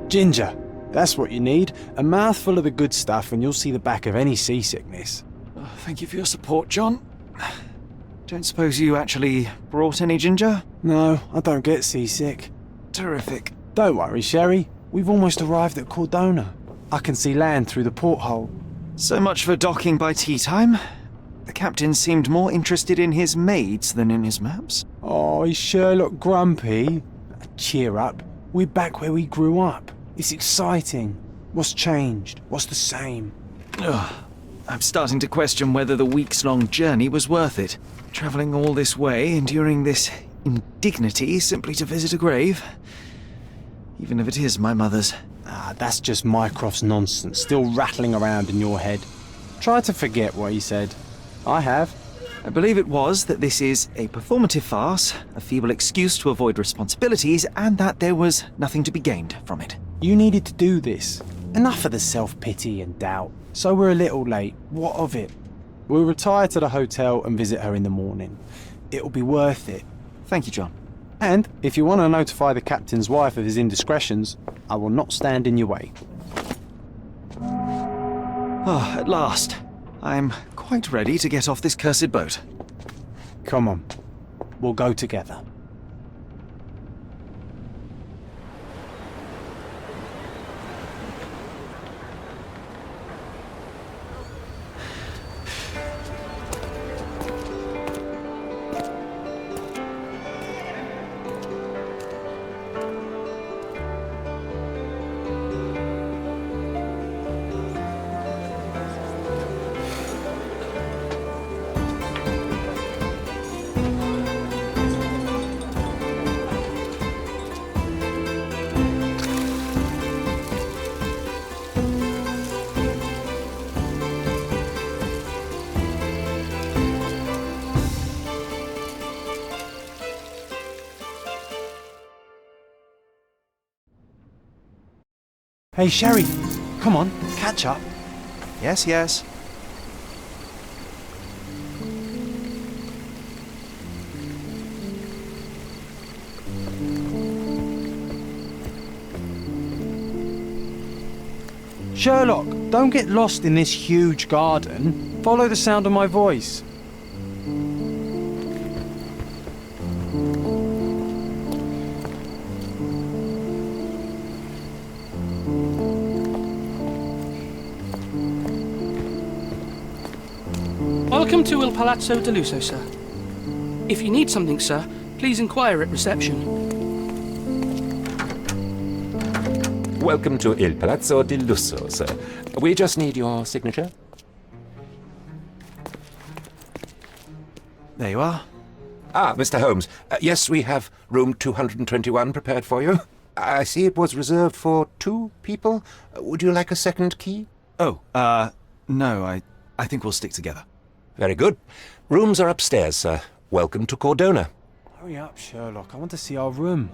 Ginger, that's what you need. A mouthful of the good stuff and you'll see the back of any seasickness. Oh, thank you for your support, John. Don't suppose you actually brought any ginger? No, I don't get seasick. Terrific. Don't worry, Sherry. We've almost arrived at Cordona. I can see land through the porthole. So much for docking by tea time. The captain seemed more interested in his maids than in his maps. Oh, is Sherlock grumpy? Cheer up. We're back where we grew up. It's exciting. What's changed? What's the same? Ugh. I'm starting to question whether the weeks-long journey was worth it. Travelling all this way, enduring this indignity simply to visit a grave. Even if it is my mother's. Ah, that's just Mycroft's nonsense, still rattling around in your head. Try to forget what he said. I have. I believe it was that this is a performative farce, a feeble excuse to avoid responsibilities, and that there was nothing to be gained from it. You needed to do this. Enough of the self-pity and doubt. So we're a little late. What of it? We'll retire to the hotel and visit her in the morning. It'll be worth it. Thank you, John. And if you want to notify the captain's wife of his indiscretions, I will not stand in your way. Oh, at last. I'm quite ready to get off this cursed boat. Come on. We'll go together. Hey, Sherry, come on, catch up. Yes, yes. Sherlock, don't get lost in this huge garden. Follow the sound of my voice. Welcome to Il Palazzo de Lusso, sir. If you need something, sir, please inquire at reception. Welcome to Il Palazzo di Lusso, sir. We just need your signature. There you are. Ah, Mr. Holmes. Yes, we have room 221 prepared for you. I see it was reserved for 2 people. Would you like a second key? Oh, no, I think we'll stick together. Very good. Rooms are upstairs, sir. Welcome to Cordona. Hurry up, Sherlock. I want to see our room.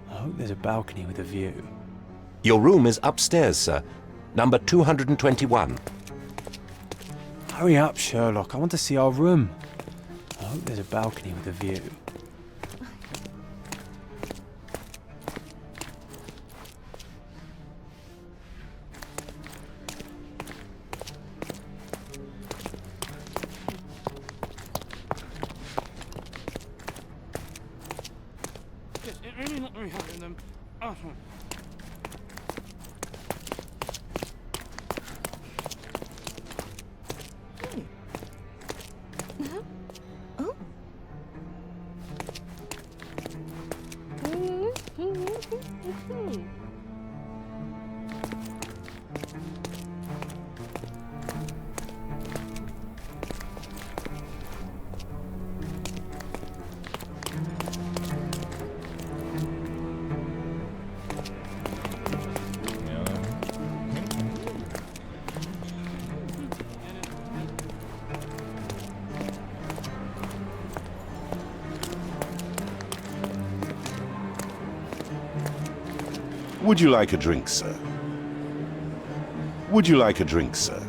I hope there's a balcony with a view. Your room is upstairs, sir. Number 221. Hurry up, Sherlock. I want to see our room. I hope there's a balcony with a view. It's really not very happy with them. Oh, sorry. Would you like a drink, sir? Would you like a drink, sir?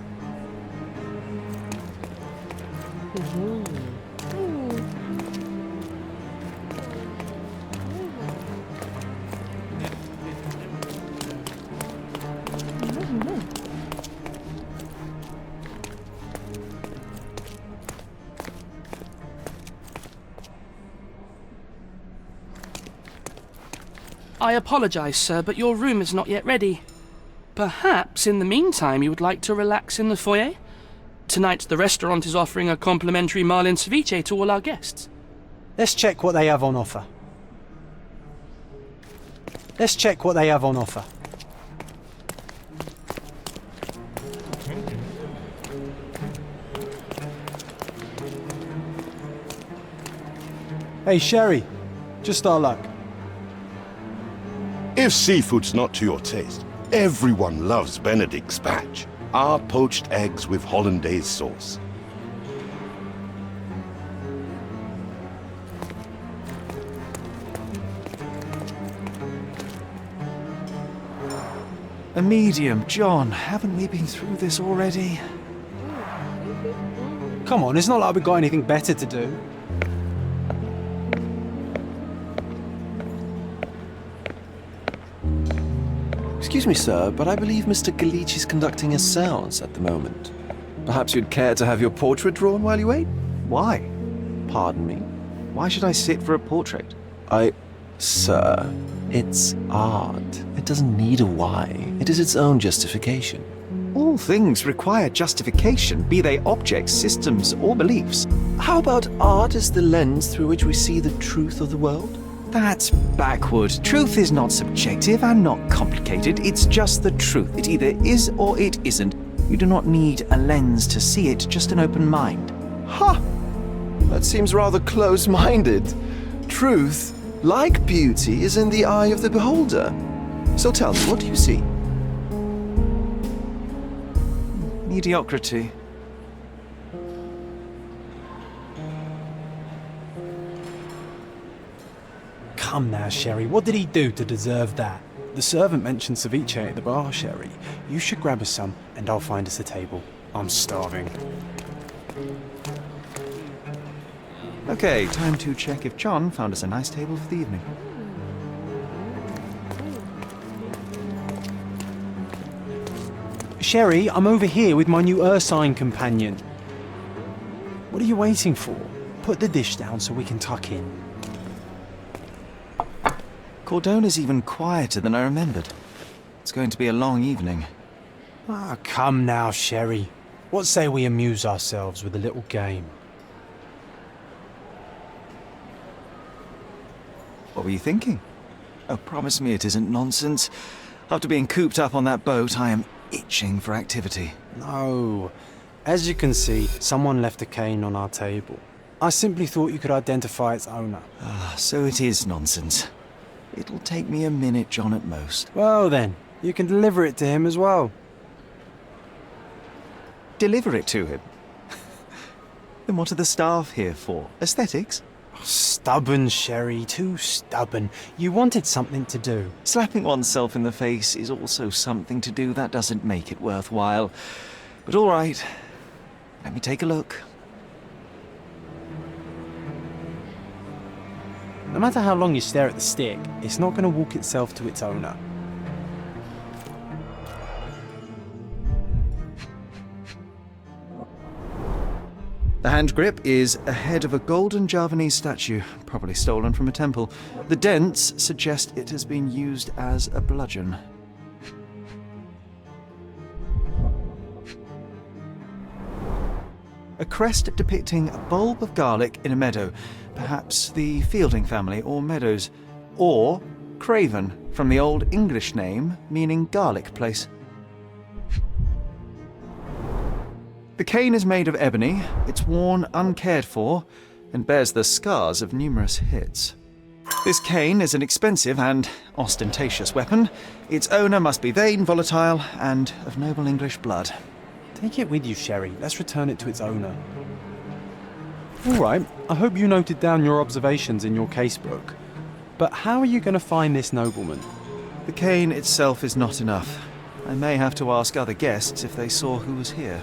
I apologize, sir, but your room is not yet ready. Perhaps, in the meantime, you would like to relax in the foyer? Tonight, the restaurant is offering a complimentary marlin ceviche to all our guests. Let's check what they have on offer. Let's check what they have on offer. Hey, Sherry. Just our luck. If seafood's not to your taste, everyone loves Benedict's batch. Our poached eggs with hollandaise sauce. A medium, John. Haven't we been through this already? Come on, it's not like we've got anything better to do. Excuse me, sir, but I believe Mr. Galici is conducting a séance at the moment. Perhaps you'd care to have your portrait drawn while you wait? Why? Pardon me? Why should I sit for a portrait? Sir, it's art. It doesn't need a why. It is its own justification. All things require justification, be they objects, systems, or beliefs. How about art is the lens through which we see the truth of the world? That's backward. Truth is not subjective and not complicated. It's just the truth. It either is or it isn't. You do not need a lens to see it, just an open mind. Ha! That seems rather close-minded. Truth, like beauty, is in the eye of the beholder. So tell me, what do you see? Mediocrity. Come now, Sherry. What did he do to deserve that? The servant mentioned ceviche at the bar, Sherry. You should grab us some, and I'll find us a table. I'm starving. Okay, time to check if John found us a nice table for the evening. Sherry, I'm over here with my new Ursine companion. What are you waiting for? Put the dish down so we can tuck in. Cordona's even quieter than I remembered. It's going to be a long evening. Ah, come now, Sherry. What say we amuse ourselves with a little game? What were you thinking? Oh, promise me it isn't nonsense. After being cooped up on that boat, I am itching for activity. No. As you can see, someone left a cane on our table. I simply thought you could identify its owner. Ah, so it is nonsense. It'll take me a minute, John, at most. Well then, you can deliver it to him as well. Deliver it to him? Then what are the staff here for? Aesthetics? Stubborn, Sherry, too stubborn. You wanted something to do. Slapping oneself in the face is also something to do. That doesn't make it worthwhile. But all right, let me take a look. No matter how long you stare at the stick, it's not going to walk itself to its owner. The hand grip is a head of a golden Javanese statue, probably stolen from a temple. The dents suggest it has been used as a bludgeon. A crest depicting a bulb of garlic in a meadow, perhaps the Fielding family or Meadows, or Craven, from the Old English name meaning garlic place. The cane is made of ebony, it's worn uncared for, and bears the scars of numerous hits. This cane is an expensive and ostentatious weapon. Its owner must be vain, volatile, and of noble English blood. Take it with you, Sherry. Let's return it to its owner. All right, I hope you noted down your observations in your casebook. But how are you going to find this nobleman? The cane itself is not enough. I may have to ask other guests if they saw who was here.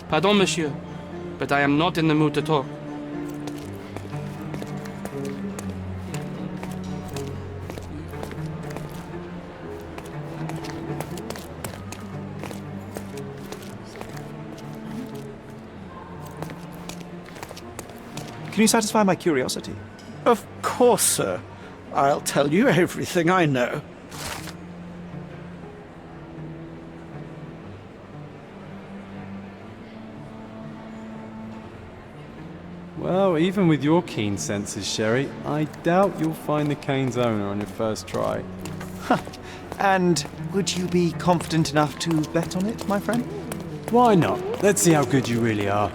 Pardon, monsieur, but I am not in the mood to talk. Can you satisfy my curiosity? Of course, sir. I'll tell you everything I know. Well, even with your keen senses, Sherry, I doubt you'll find the cane's owner on your first try. And would you be confident enough to bet on it, my friend? Why not? Let's see how good you really are.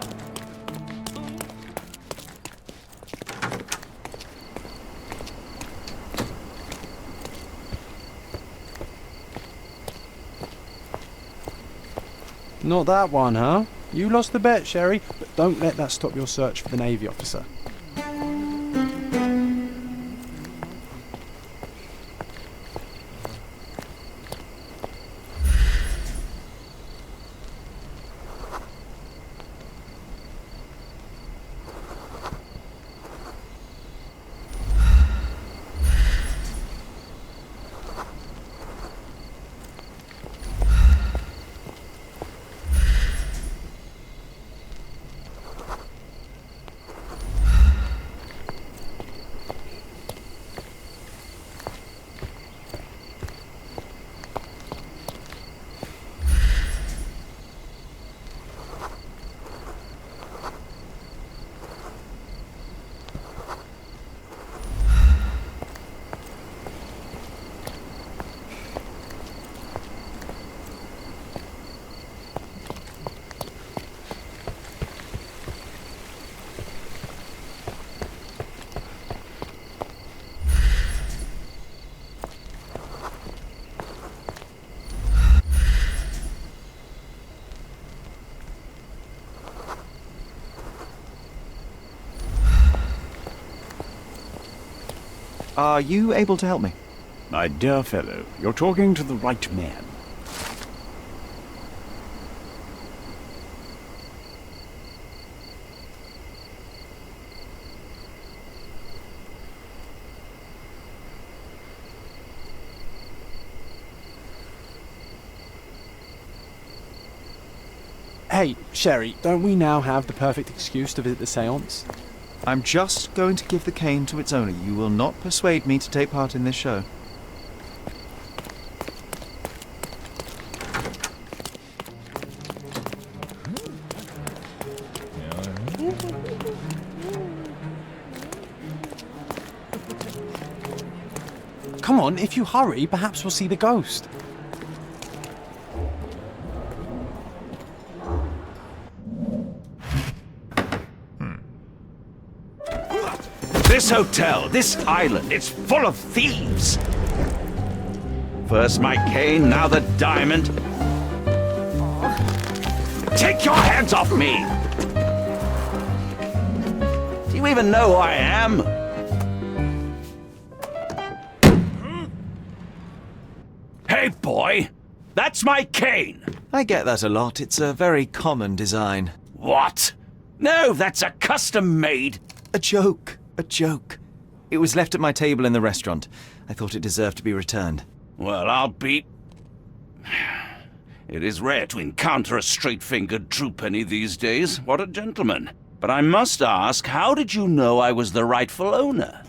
Not that one, huh? You lost the bet, Sherry, but don't let that stop your search for the Navy officer. Are you able to help me? My dear fellow, you're talking to the right man. Hey, Sherry, don't we now have the perfect excuse to visit the seance? I'm just going to give the cane to its owner. You will not persuade me to take part in this show. Come on, if you hurry, perhaps we'll see the ghost. This hotel, this island, it's full of thieves. First my cane, now the diamond. Take your hands off me! Do you even know who I am? Hey, boy! That's my cane! I get that a lot. It's a very common design. What? No, that's a custom-made. A joke. A joke. It was left at my table in the restaurant. I thought it deserved to be returned. Well, I'll be... It is rare to encounter a straight-fingered true penny these days. What a gentleman. But I must ask, how did you know I was the rightful owner?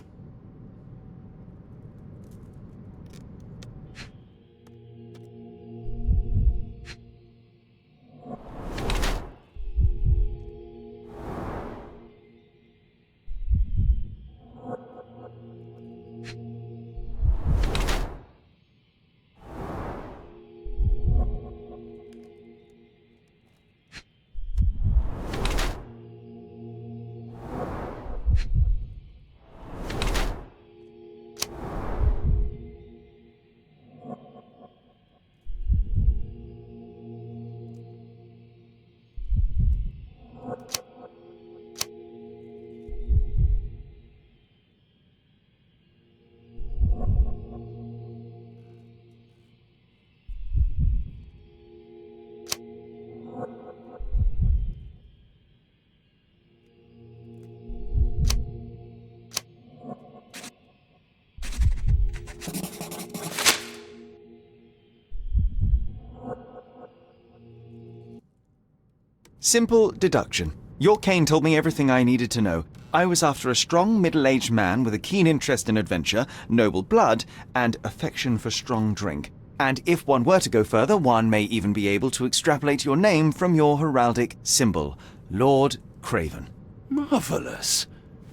Simple deduction. Your cane told me everything I needed to know. I was after a strong middle-aged man with a keen interest in adventure, noble blood, and affection for strong drink. And if one were to go further, one may even be able to extrapolate your name from your heraldic symbol, Lord Craven. Marvelous.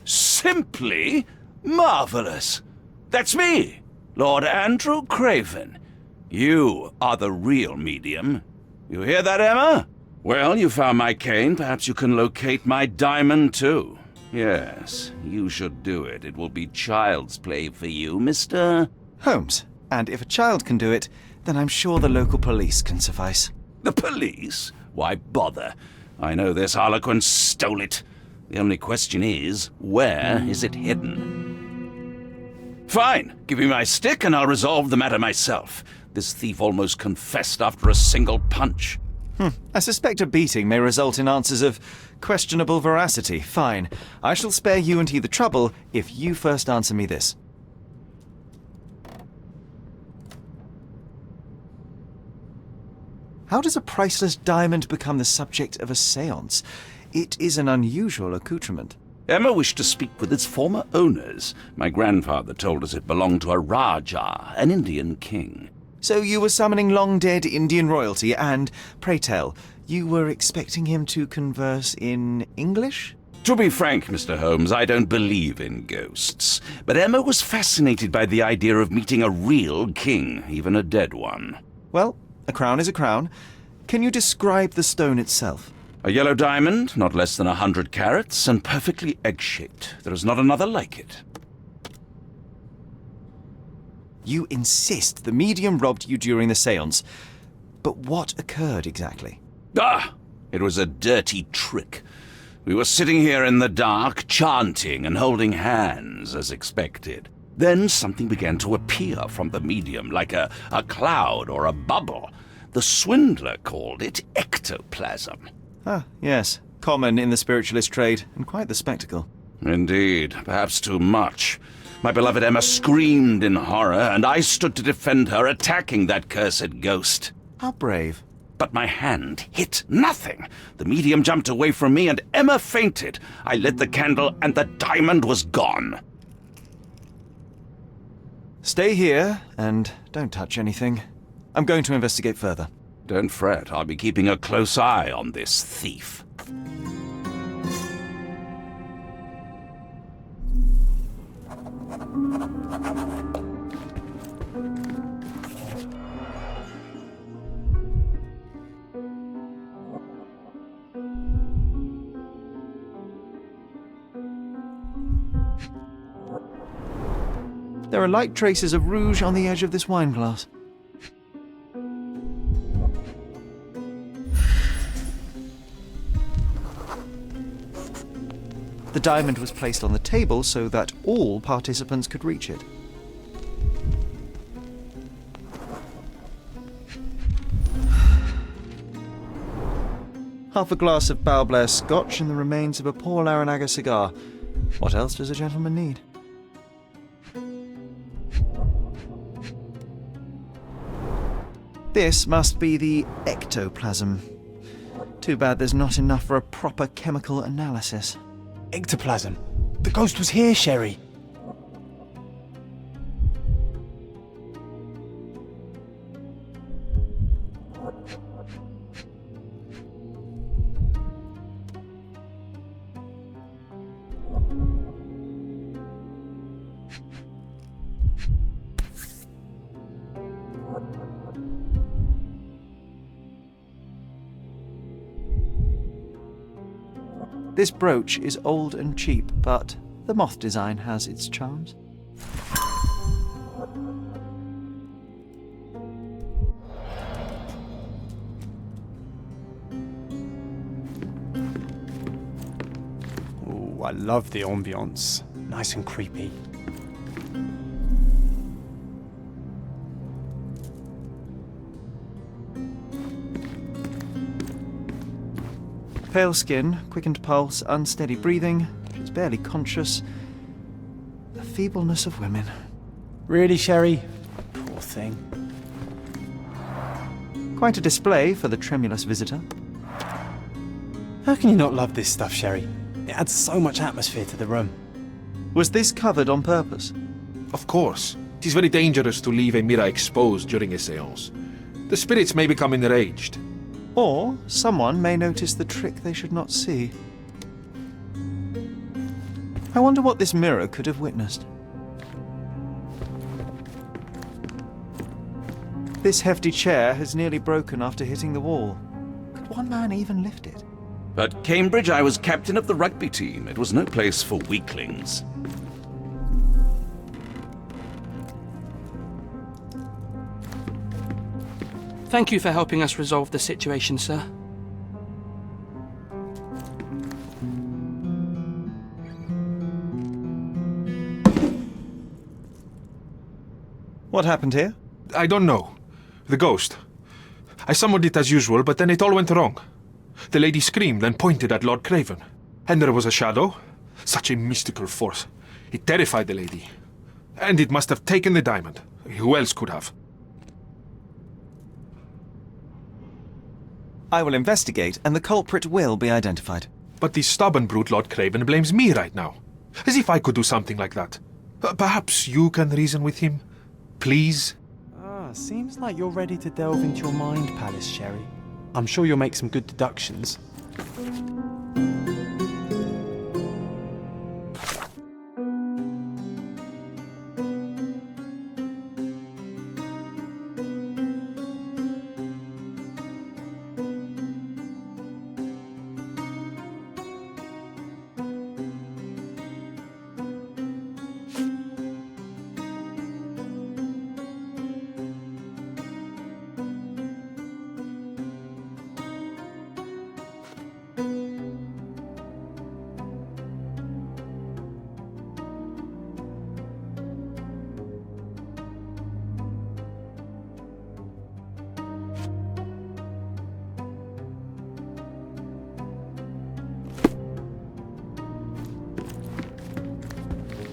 Simply marvelous. That's me, Lord Andrew Craven. You are the real medium. You hear that, Emma? Well, you found my cane. Perhaps you can locate my diamond, too. Yes, you should do it. It will be child's play for you, Mr. Holmes. And if a child can do it, then I'm sure the local police can suffice. The police? Why bother? I know this harlequin stole it. The only question is, where is it hidden? Fine. Give me my stick and I'll resolve the matter myself. This thief almost confessed after a single punch. I suspect a beating may result in answers of questionable veracity. Fine. I shall spare you and he the trouble if you first answer me this. How does a priceless diamond become the subject of a séance? It is an unusual accoutrement. Emma wished to speak with its former owners. My grandfather told us it belonged to a Raja, an Indian king. So you were summoning long-dead Indian royalty, and, pray tell, you were expecting him to converse in English? To be frank, Mr. Holmes, I don't believe in ghosts. But Emma was fascinated by the idea of meeting a real king, even a dead one. Well, a crown is a crown. Can you describe the stone itself? A yellow diamond, not less than 100 carats, and perfectly egg-shaped. There is not another like it. You insist the medium robbed you during the séance. But what occurred exactly? It was a dirty trick. We were sitting here in the dark, chanting and holding hands, as expected. Then something began to appear from the medium, like a cloud or a bubble. The swindler called it ectoplasm. Ah, yes. Common in the spiritualist trade, and quite the spectacle. Indeed, perhaps too much. My beloved Emma screamed in horror, and I stood to defend her, attacking that cursed ghost. How brave. But my hand hit nothing. The medium jumped away from me, and Emma fainted. I lit the candle, and the diamond was gone. Stay here, and don't touch anything. I'm going to investigate further. Don't fret, I'll be keeping a close eye on this thief. There are light traces of rouge on the edge of this wine glass. The diamond was placed on the table so that all participants could reach it. Half a glass of Balblair Scotch and the remains of a Paul Larranaga cigar. What else does a gentleman need? This must be the ectoplasm. Too bad there's not enough for a proper chemical analysis. Ectoplasm. The ghost was here, Sherry. This brooch is old and cheap, but the moth design has its charms. Oh, I love the ambience. Nice and creepy. Pale skin, quickened pulse, unsteady breathing. She's barely conscious. The feebleness of women. Really, Sherry? Poor thing. Quite a display for the tremulous visitor. How can you not love this stuff, Sherry? It adds so much atmosphere to the room. Was this covered on purpose? Of course. It is very dangerous to leave a mirror exposed during a séance. The spirits may become enraged. Or someone may notice the trick they should not see. I wonder what this mirror could have witnessed. This hefty chair has nearly broken after hitting the wall. Could one man even lift it? At Cambridge, I was captain of the rugby team. It was no place for weaklings. Thank you for helping us resolve the situation, sir. What happened here? I don't know. The ghost. I summoned it as usual, but then it all went wrong. The lady screamed and pointed at Lord Craven. And there was a shadow. Such a mystical force. It terrified the lady. And it must have taken the diamond. Who else could have? I will investigate, and the culprit will be identified. But the stubborn brute Lord Craven blames me right now. As if I could do something like that. Perhaps you can reason with him? Please? Seems like you're ready to delve into your mind palace, Sherry. I'm sure you'll make some good deductions.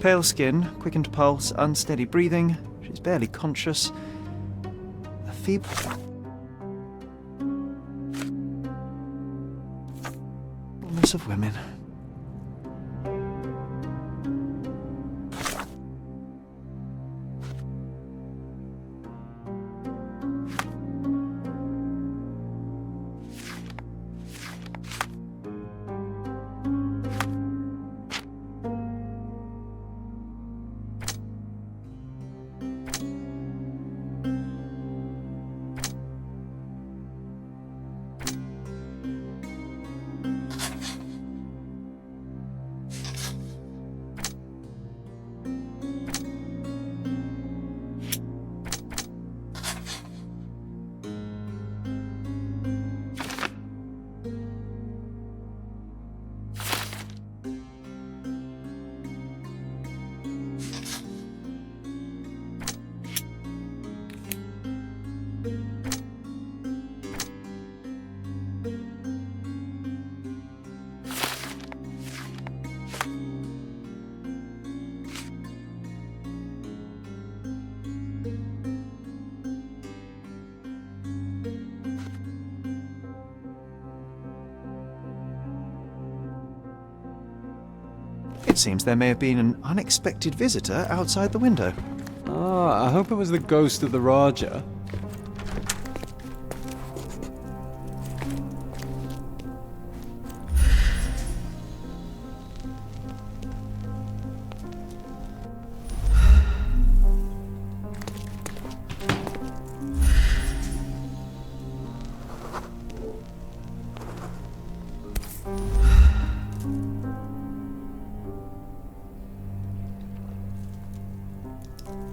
Pale skin, quickened pulse, unsteady breathing. She's barely conscious. A feeble... Illness of women. It seems there may have been an unexpected visitor outside the window. I hope it was the ghost of the Raja.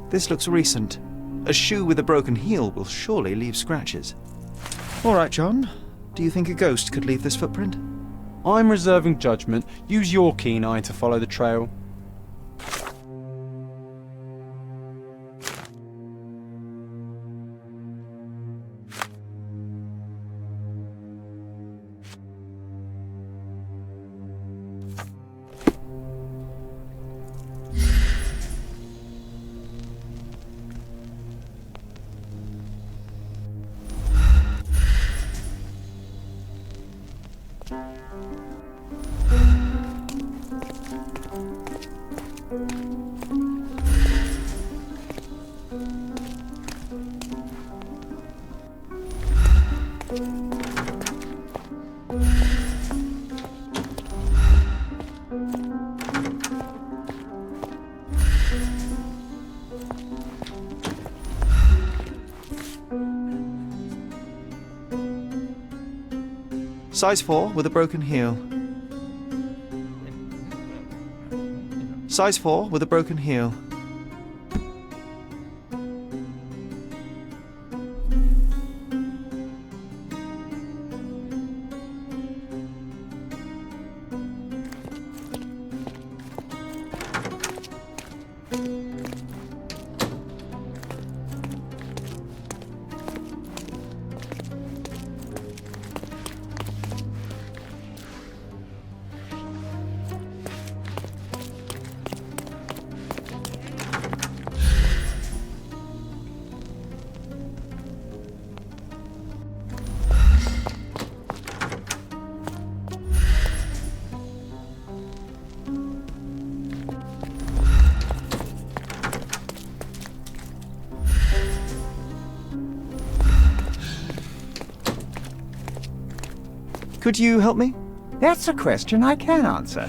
This looks recent. A shoe with a broken heel will surely leave scratches. All right, John. Do you think a ghost could leave this footprint? I'm reserving judgment. Use your keen eye to follow the trail. Size 4 with a broken heel. Size 4 with a broken heel. Could you help me? That's a question I can answer.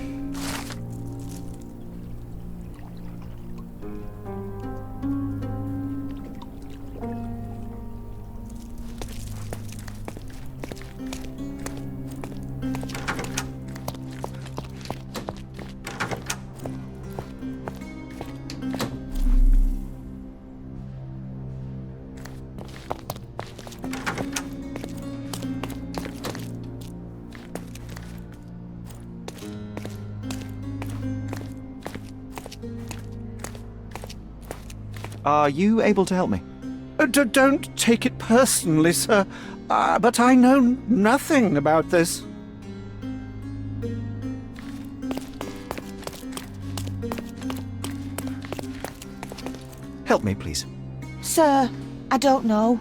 Are you able to help me? Don't take it personally, sir, but I know nothing about this. Help me, please. Sir, I don't know.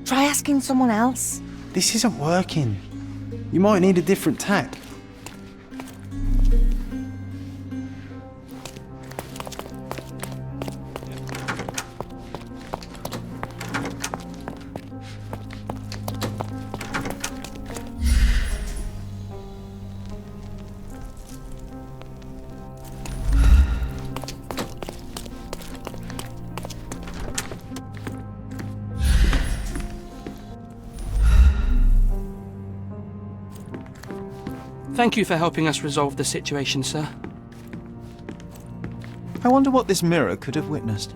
Try asking someone else. This isn't working. You might need a different tack. Thank you for helping us resolve the situation, sir. I wonder what this mirror could have witnessed.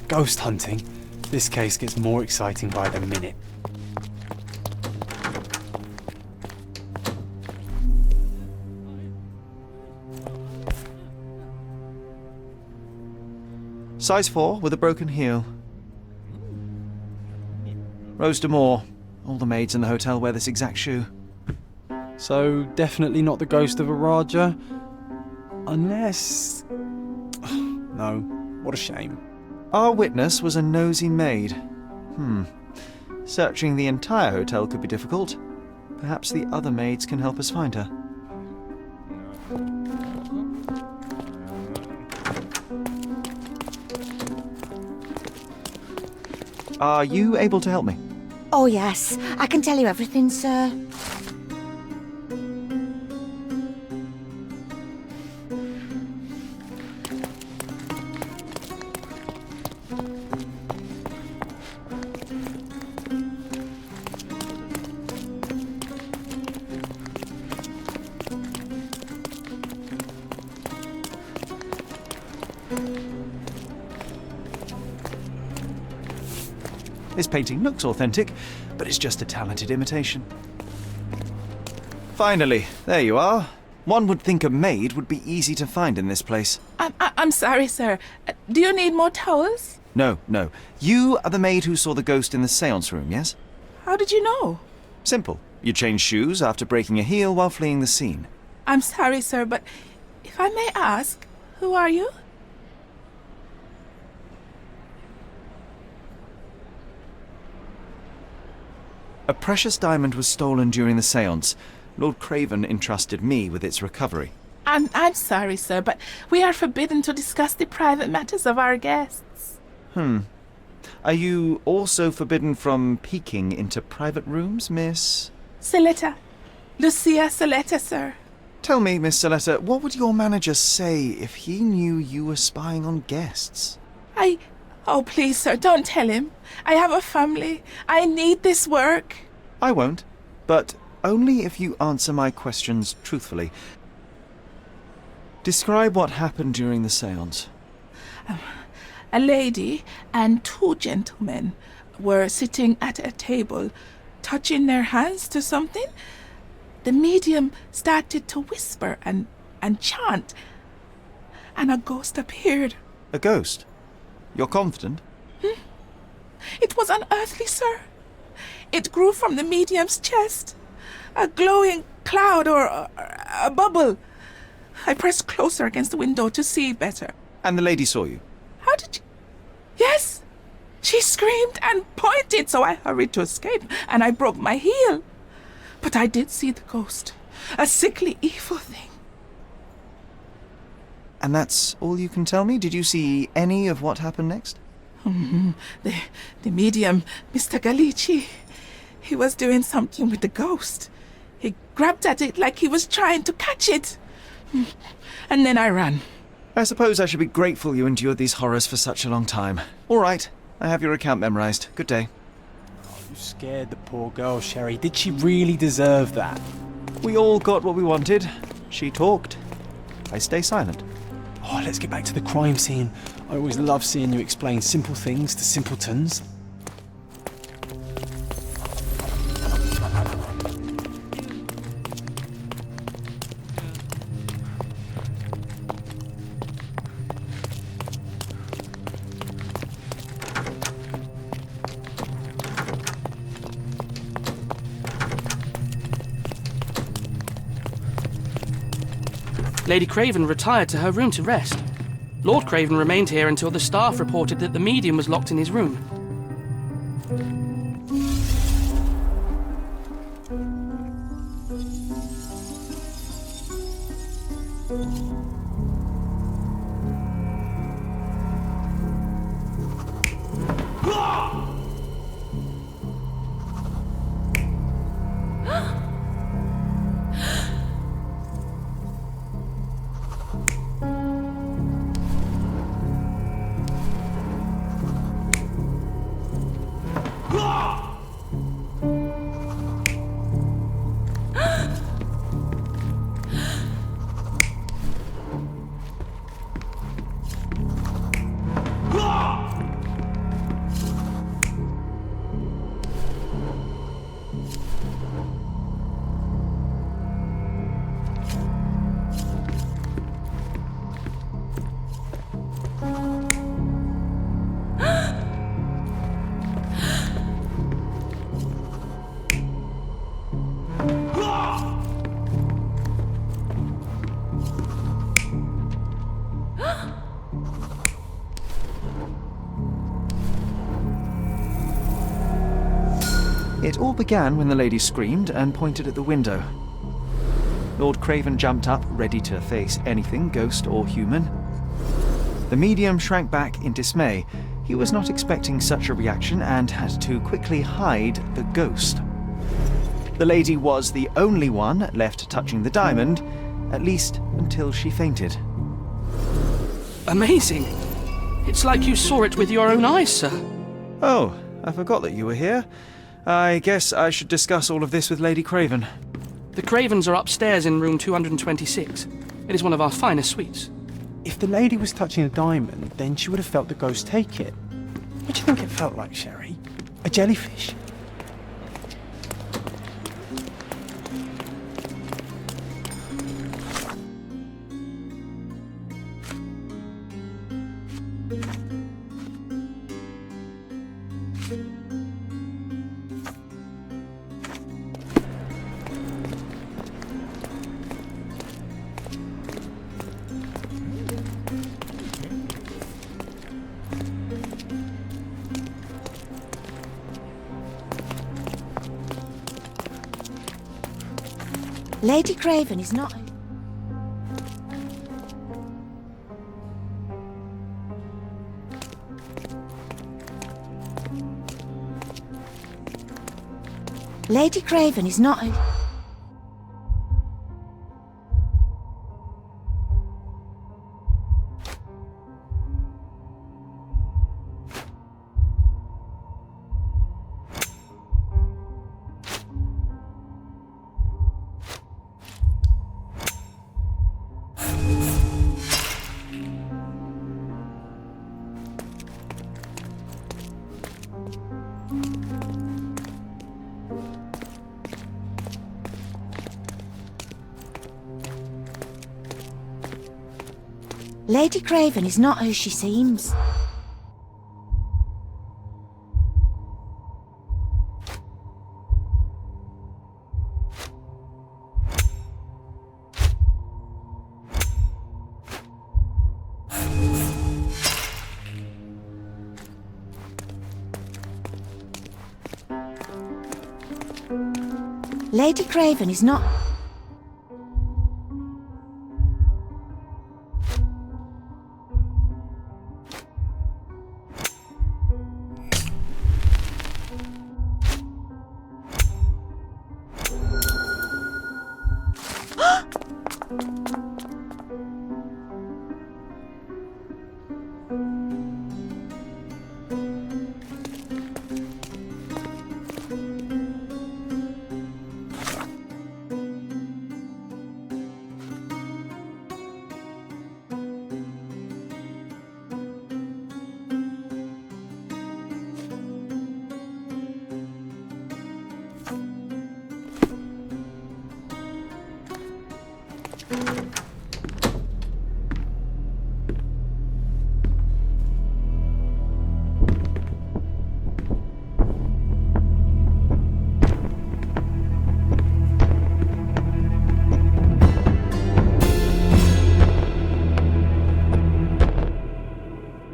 Ghost hunting. This case gets more exciting by the minute. Size 4 with a broken heel. Rose D'Amour. All the maids in the hotel wear this exact shoe. So, definitely not the ghost of a Raja. Unless... No, what a shame. Our witness was a nosy maid. Searching the entire hotel could be difficult. Perhaps the other maids can help us find her. Are you able to help me? Oh, yes. I can tell you everything, sir. This painting looks authentic, but it's just a talented imitation. Finally, there you are. One would think a maid would be easy to find in this place. I'm sorry, sir. Do you need more towels? No. You are the maid who saw the ghost in the séance room, yes? How did you know? Simple. You changed shoes after breaking a heel while fleeing the scene. I'm sorry, sir, but if I may ask, who are you? A precious diamond was stolen during the séance. Lord Craven entrusted me with its recovery. I'm sorry, sir, but we are forbidden to discuss the private matters of our guests. Are you also forbidden from peeking into private rooms, Miss? Saletta. Lucia Saletta, sir. Tell me, Miss Saletta, what would your manager say if he knew you were spying on guests? Oh, please, sir, don't tell him. I have a family. I need this work. I won't, but only if you answer my questions truthfully. Describe what happened during the séance. A lady and two gentlemen were sitting at a table, touching their hands to something. The medium started to whisper and chant, and a ghost appeared. A ghost? You're confident? It was unearthly, sir. It grew from the medium's chest. A glowing cloud or a bubble. I pressed closer against the window to see better. And the lady saw you? How did you... Yes! She screamed and pointed, so I hurried to escape, and I broke my heel. But I did see the ghost. A sickly, evil thing. And that's all you can tell me? Did you see any of what happened next? The medium, Mr. Gallici, he was doing something with the ghost. He grabbed at it like he was trying to catch it. And then I ran. I suppose I should be grateful you endured these horrors for such a long time. All right, I have your account memorized. Good day. Oh, you scared the poor girl, Sherry. Did she really deserve that? We all got what we wanted. She talked. I stay silent. Oh, let's get back to the crime scene. I always love seeing you explain simple things to simpletons. Lady Craven retired to her room to rest. Lord Craven remained here until the staff reported that the medium was locked in his room. It all began when the lady screamed and pointed at the window. Lord Craven jumped up, ready to face anything, ghost or human. The medium shrank back in dismay. He was not expecting such a reaction and had to quickly hide the ghost. The lady was the only one left touching the diamond, at least until she fainted. Amazing! It's like you saw it with your own eyes, sir. Oh, I forgot that you were here. I guess I should discuss all of this with Lady Craven. The Cravens are upstairs in room 226. It is one of our finest suites. If the lady was touching a diamond, then she would have felt the ghost take it. What do you think it felt like, Sherry? A jellyfish? Lady Craven is not... Lady Craven is not... Lady Craven is not who she seems. Lady Craven is not...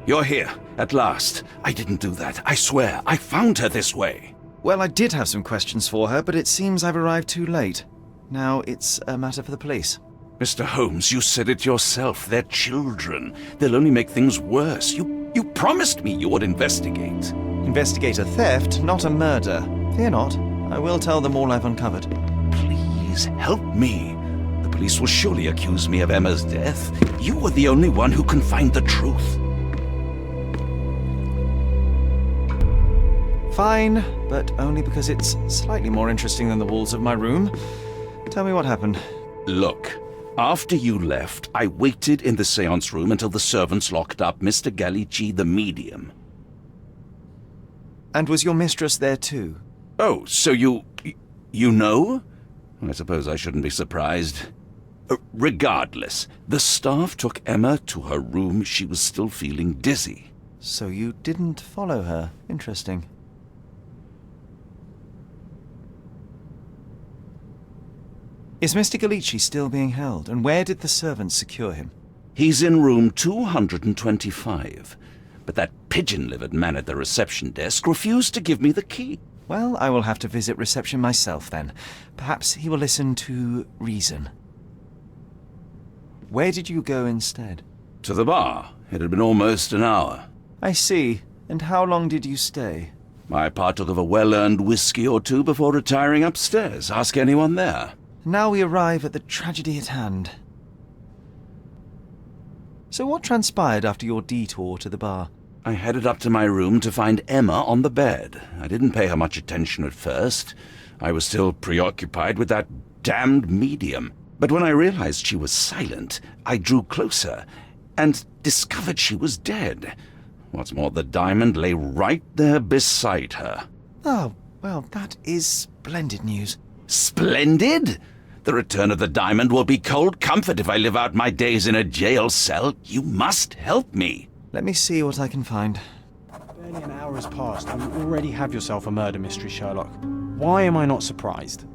You're here, at last. I didn't do that. I swear, I found her this way. Well, I did have some questions for her, but it seems I've arrived too late. Now it's a matter for the police. Mr. Holmes, you said it yourself. They're children. They'll only make things worse. You promised me you would investigate. Investigate a theft, not a murder. Fear not. I will tell them all I've uncovered. Please, help me. The police will surely accuse me of Emma's death. You are the only one who can find the truth. Fine, but only because it's slightly more interesting than the walls of my room. Tell me what happened. Look, after you left, I waited in the seance room until the servants locked up Mr. Gallici, the medium. And was your mistress there too? Oh, so you know? I suppose I shouldn't be surprised. Regardless, the staff took Emma to her room. She was still feeling dizzy. So you didn't follow her. Interesting. Is Mr. Gallici still being held, and where did the servants secure him? He's in room 225, but that pigeon-livered man at the reception desk refused to give me the key. Well, I will have to visit reception myself then. Perhaps he will listen to reason. Where did you go instead? To the bar. It had been almost an hour. I see. And how long did you stay? I partook of a well-earned whiskey or two before retiring upstairs. Ask anyone there. Now we arrive at the tragedy at hand. So what transpired after your detour to the bar? I headed up to my room to find Emma on the bed. I didn't pay her much attention at first. I was still preoccupied with that damned medium. But when I realized she was silent, I drew closer and discovered she was dead. What's more, the diamond lay right there beside her. Oh, well, that is splendid news. Splendid? The return of the diamond will be cold comfort if I live out my days in a jail cell. You must help me. Let me see what I can find. Barely an hour has passed and you already have yourself a murder mystery, Sherlock. Why am I not surprised?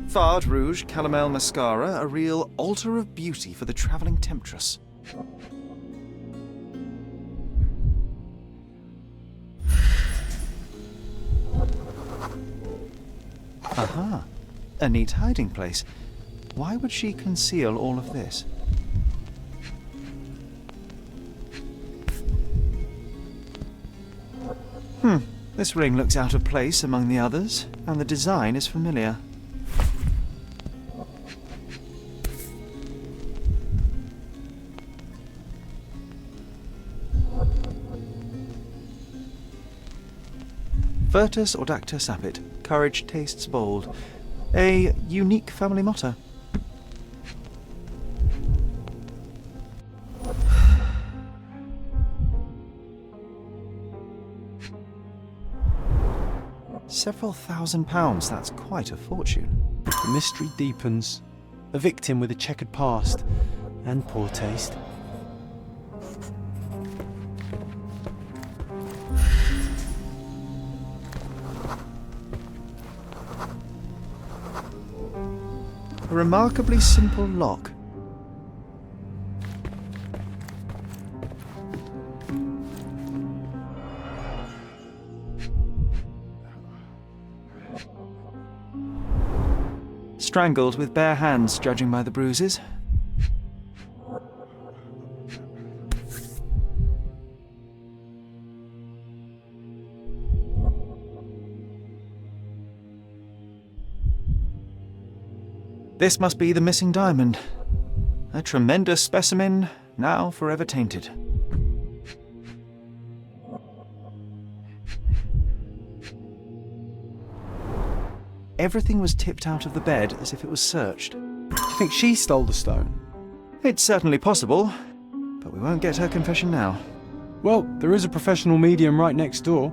Fard Rouge Calomel Mascara, a real altar of beauty for the travelling temptress. Aha! A neat hiding place. Why would she conceal all of this? This ring looks out of place among the others, and the design is familiar. Virtus audacta sapit. Courage tastes bold. A unique family motto. Several £1,000s, that's quite a fortune. The mystery deepens. A victim with a checkered past and poor taste. A remarkably simple lock. Strangled with bare hands, judging by the bruises. This must be the missing diamond. A tremendous specimen, now forever tainted. Everything was tipped out of the bed as if it was searched. Do you think she stole the stone? It's certainly possible, but we won't get her confession now. Well, there is a professional medium right next door.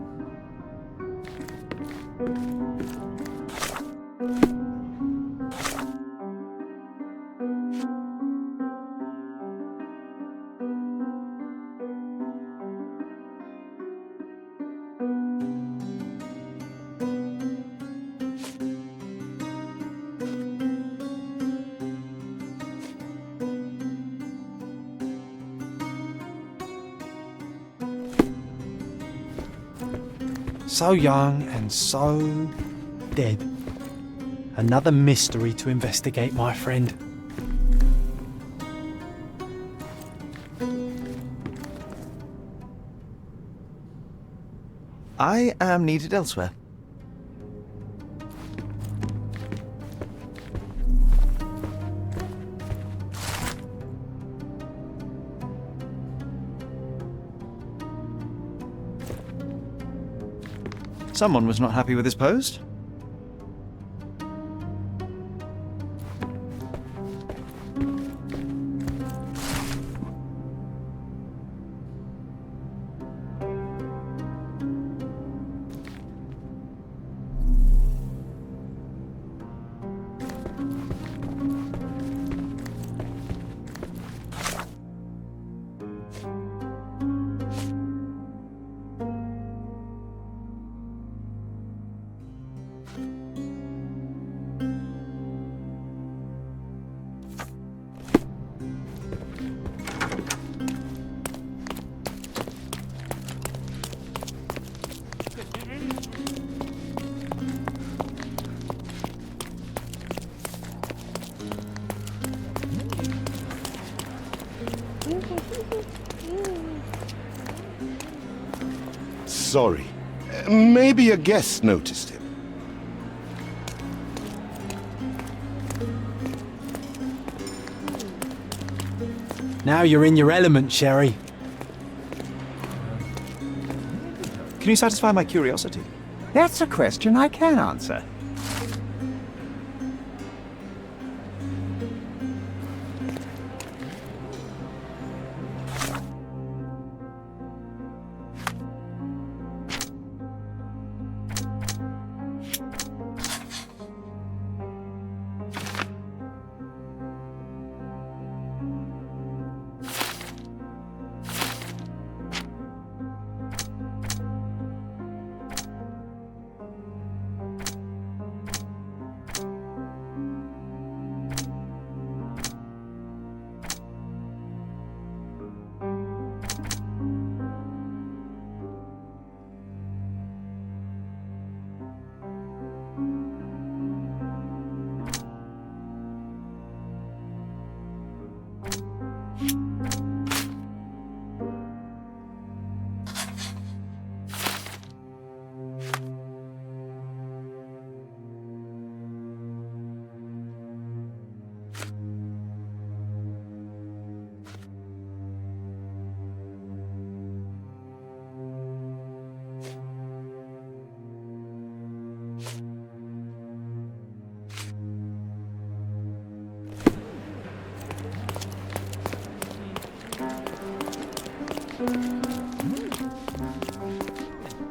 So young and so dead. Another mystery to investigate, my friend. I am needed elsewhere. Someone was not happy with his post. Sorry. Maybe a guest noticed him. Now you're in your element, Sherry. Can you satisfy my curiosity? That's a question I can answer.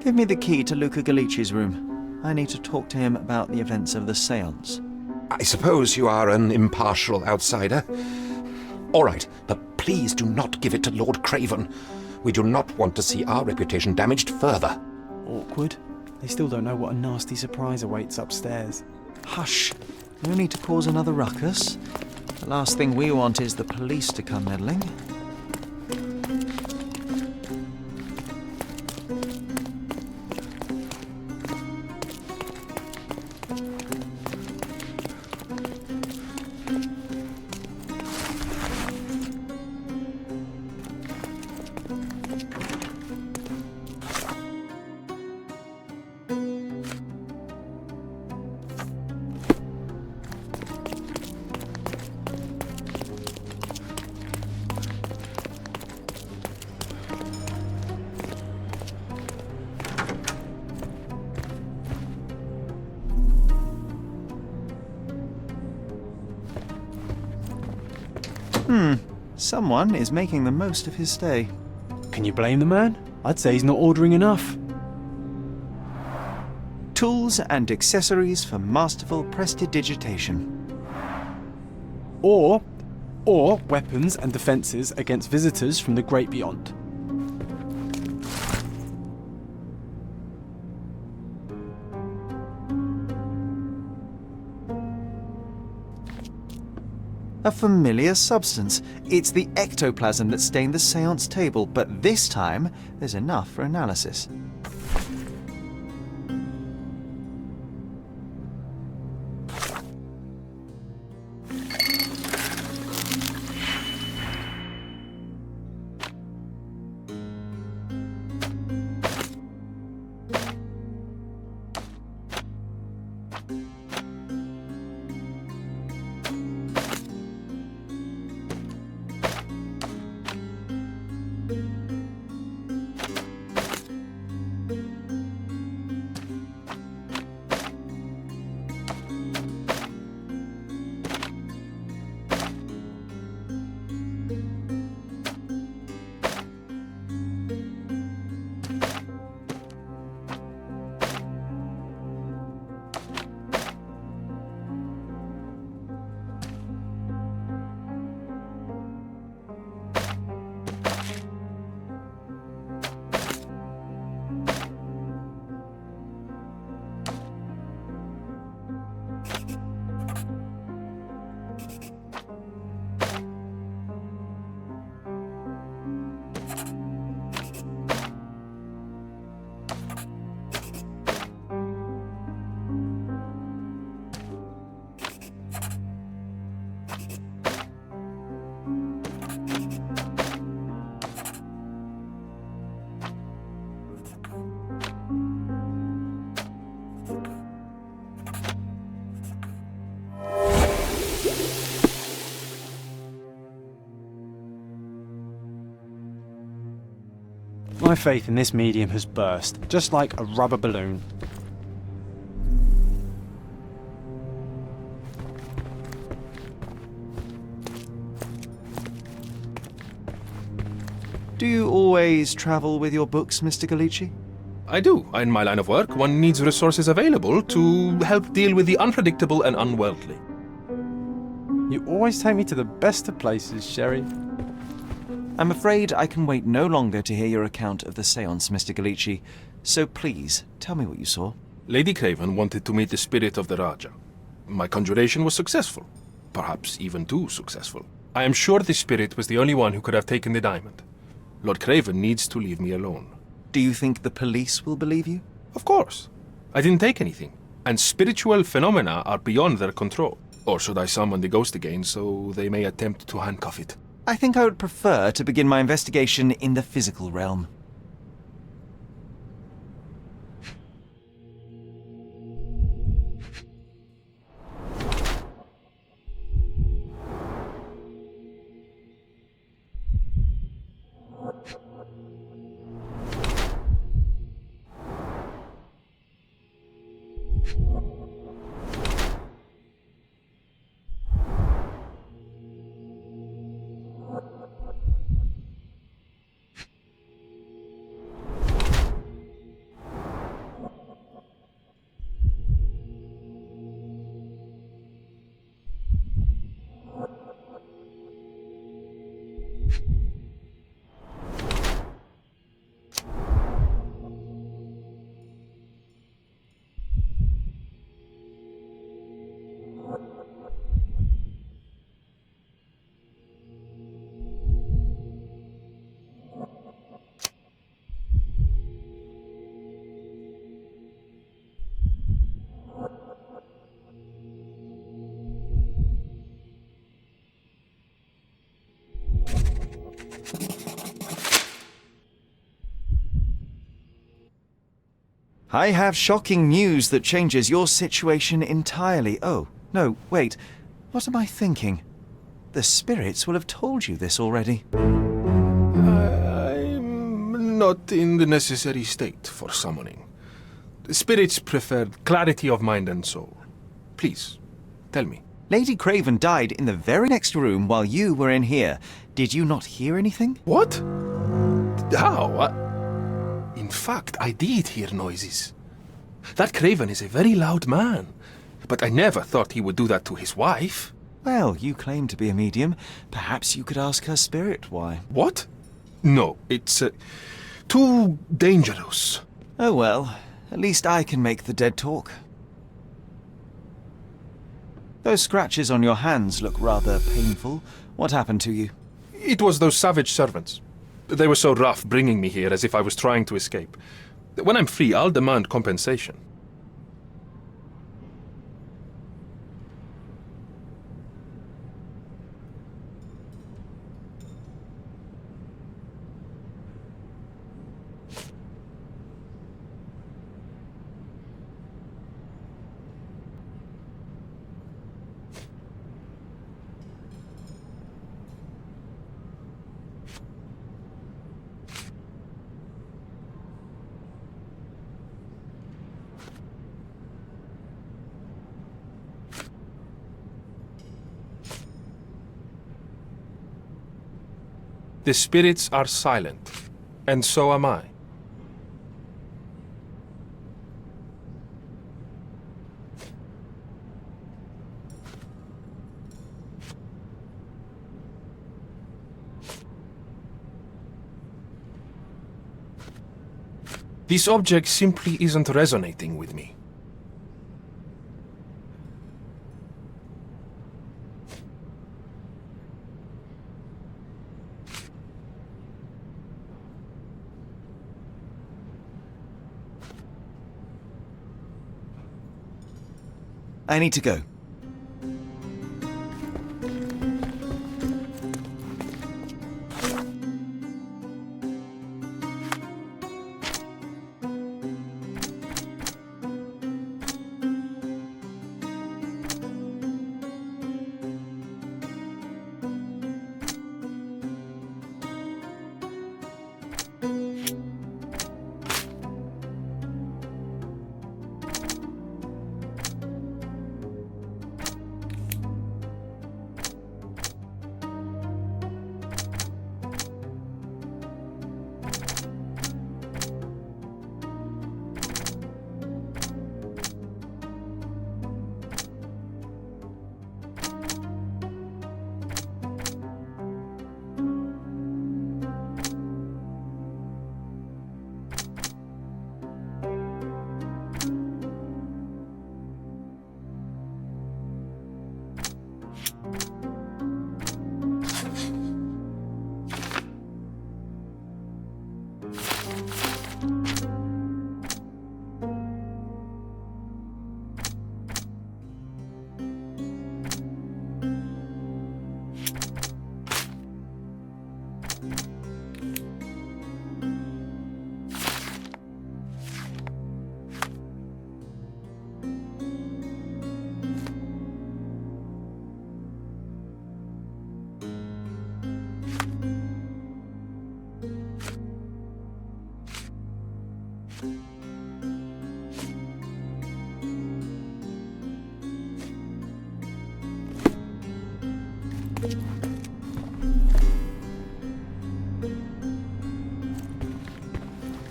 Give me the key to Luca Galici's room. I need to talk to him about the events of the séance. I suppose you are an impartial outsider. All right, but please do not give it to Lord Craven. We do not want to see our reputation damaged further. Awkward. They still don't know what a nasty surprise awaits upstairs. Hush. No need to cause another ruckus. The last thing we want is the police to come meddling. Someone is making the most of his stay. Can you blame the man? I'd say he's not ordering enough. Tools and accessories for masterful prestidigitation. Or weapons and defences against visitors from the great beyond. A familiar substance. It's the ectoplasm that stained the séance table, but this time there's enough for analysis. My faith in this medium has burst, just like a rubber balloon. Do you always travel with your books, Mr. Galici? I do. In my line of work, one needs resources available to help deal with the unpredictable and unworldly. You always take me to the best of places, Sherry. I'm afraid I can wait no longer to hear your account of the séance, Mr. Galici. So please, tell me what you saw. Lady Craven wanted to meet the spirit of the Raja. My conjuration was successful. Perhaps even too successful. I am sure the spirit was the only one who could have taken the diamond. Lord Craven needs to leave me alone. Do you think the police will believe you? Of course. I didn't take anything. And spiritual phenomena are beyond their control. Or should I summon the ghost again so they may attempt to handcuff it? I think I would prefer to begin my investigation in the physical realm. I have shocking news that changes your situation entirely. Oh, no, wait. What am I thinking? The spirits will have told you this already. I'm not in the necessary state for summoning. The spirits preferred clarity of mind and soul. Please, tell me. Lady Craven died in the very next room while you were in here. Did you not hear anything? What? How? In fact, I did hear noises. That Craven is a very loud man, but I never thought he would do that to his wife. Well, you claim to be a medium. Perhaps you could ask her spirit why. What? No, it's too dangerous. Oh well, at least I can make the dead talk. Those scratches on your hands look rather painful. What happened to you? It was those savage servants. They were so rough bringing me here as if I was trying to escape. When I'm free, I'll demand compensation. The spirits are silent, and so am I. This object simply isn't resonating with me. I need to go.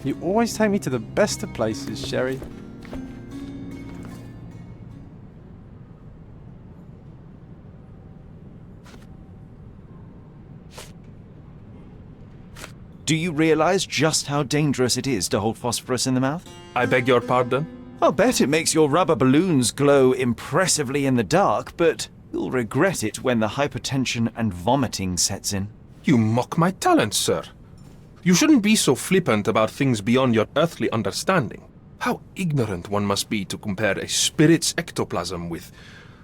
You always take me to the best of places, Sherry. Do you realize just how dangerous it is to hold phosphorus in the mouth? I beg your pardon? I'll bet it makes your rubber balloons glow impressively in the dark, but you'll regret it when the hypertension and vomiting sets in. You mock my talents, sir. You shouldn't be so flippant about things beyond your earthly understanding. How ignorant one must be to compare a spirit's ectoplasm with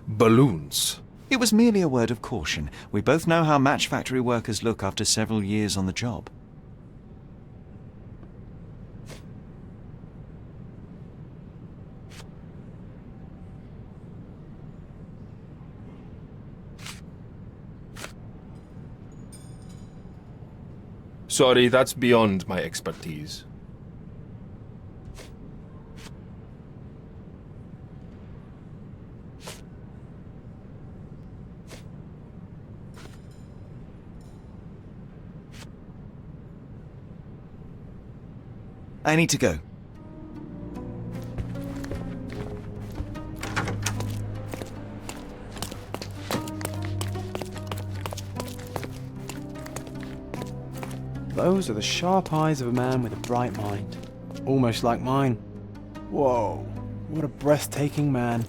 balloons. It was merely a word of caution. We both know how match factory workers look after several years on the job. Sorry, that's beyond my expertise. I need to go. Those are the sharp eyes of a man with a bright mind. Almost like mine. Whoa, what a breathtaking man.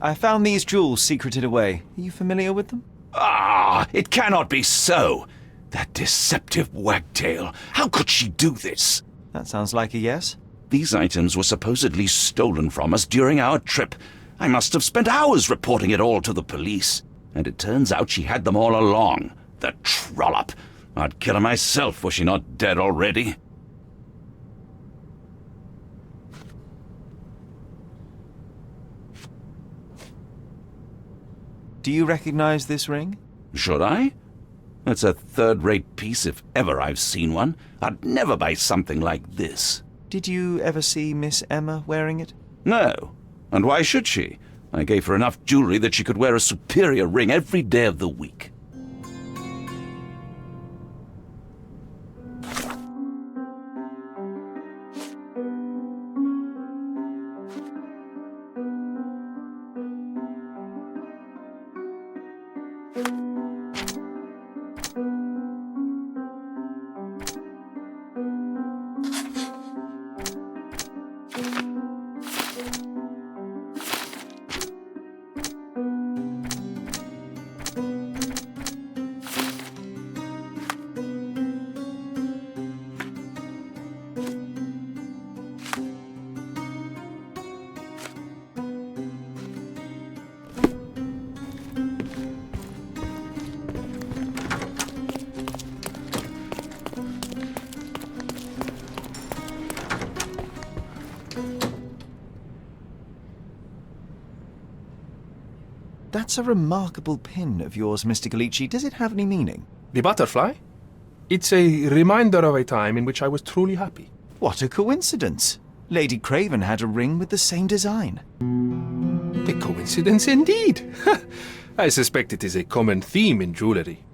I found these jewels secreted away. Are you familiar with them? Ah, it cannot be so. That deceptive wagtail. How could she do this? That sounds like a yes. These items were supposedly stolen from us during our trip. I must have spent hours reporting it all to the police. And it turns out she had them all along. The trollop. I'd kill her myself, was she not dead already? Do you recognize this ring? Should I? It's a third-rate piece if ever I've seen one. I'd never buy something like this. Did you ever see Miss Emma wearing it? No. And why should she? I gave her enough jewelry that she could wear a superior ring every day of the week. That's a remarkable pin of yours, Mr. Galici. Does it have any meaning? The butterfly? It's a reminder of a time in which I was truly happy. What a coincidence. Lady Craven had a ring with the same design. A coincidence indeed. I suspect it is a common theme in jewelry.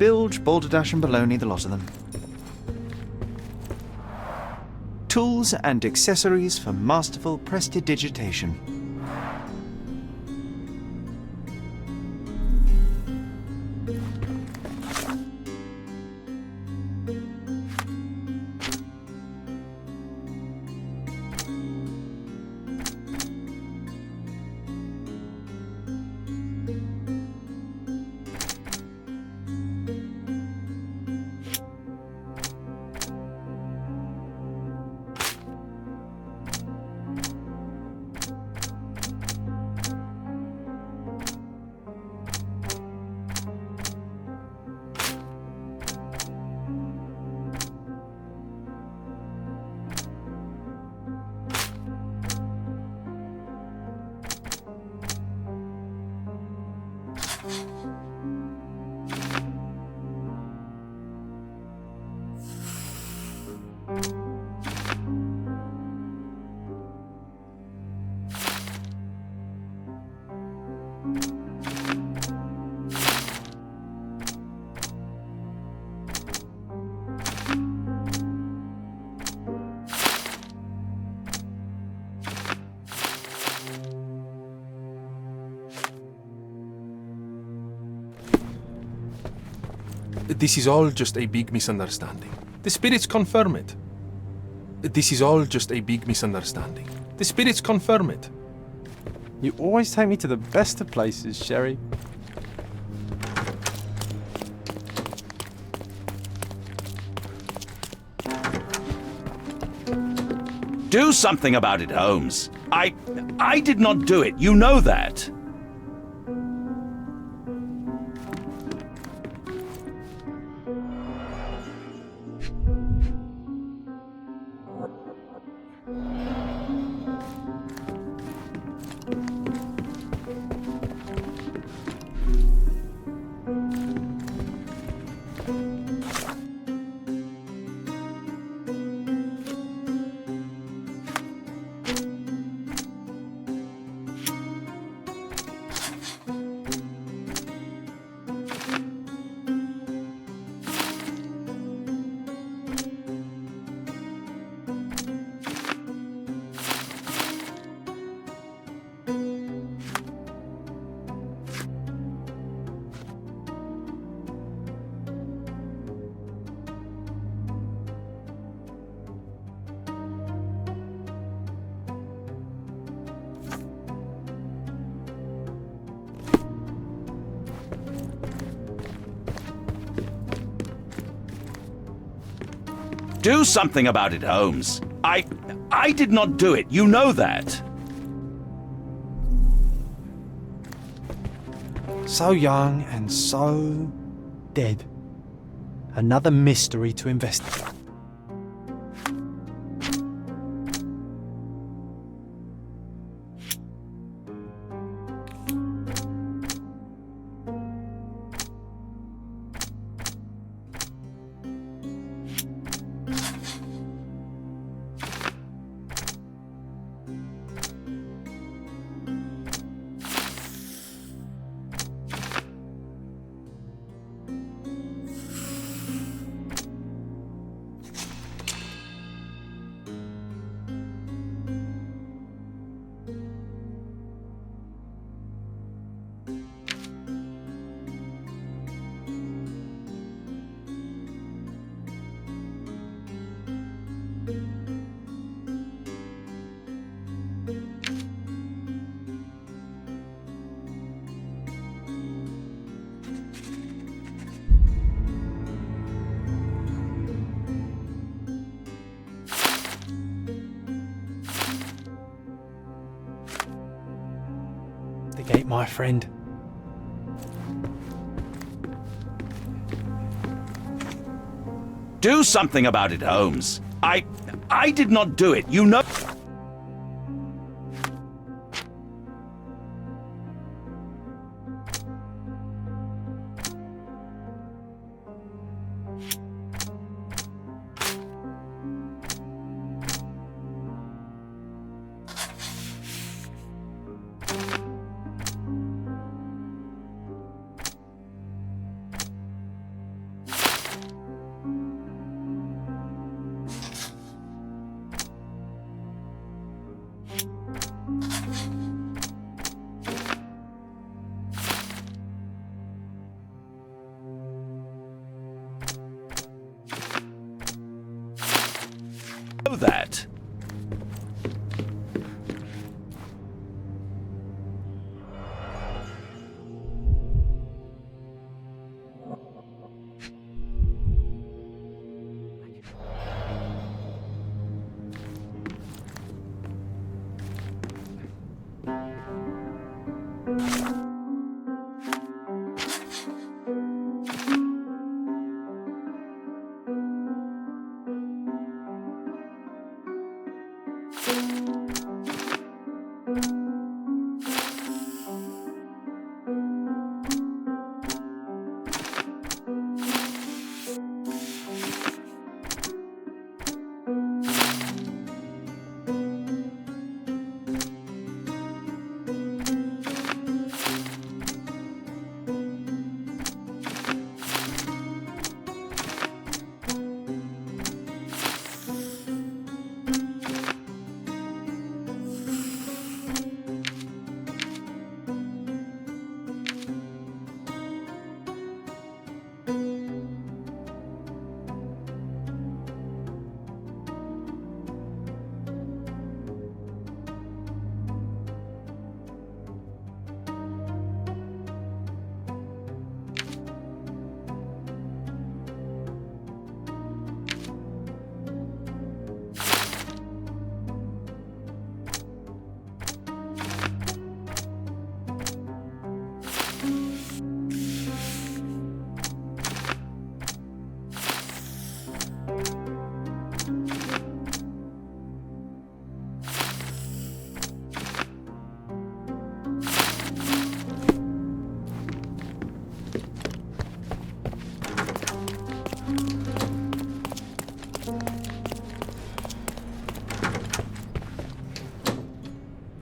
Bilge, balderdash and baloney, the lot of them. Tools and accessories for masterful prestidigitation. This is all just a big misunderstanding. The spirits confirm it. This is all just a big misunderstanding. The spirits confirm it. You always take me to the best of places, Sherry. Do something about it, Holmes. I did not do it. You know that. Do something about it, Holmes. I did not do it. You know that. So young and so dead. Another mystery to investigate. The gate, my friend. Do something about it, Holmes. I did not do it. You know. do that.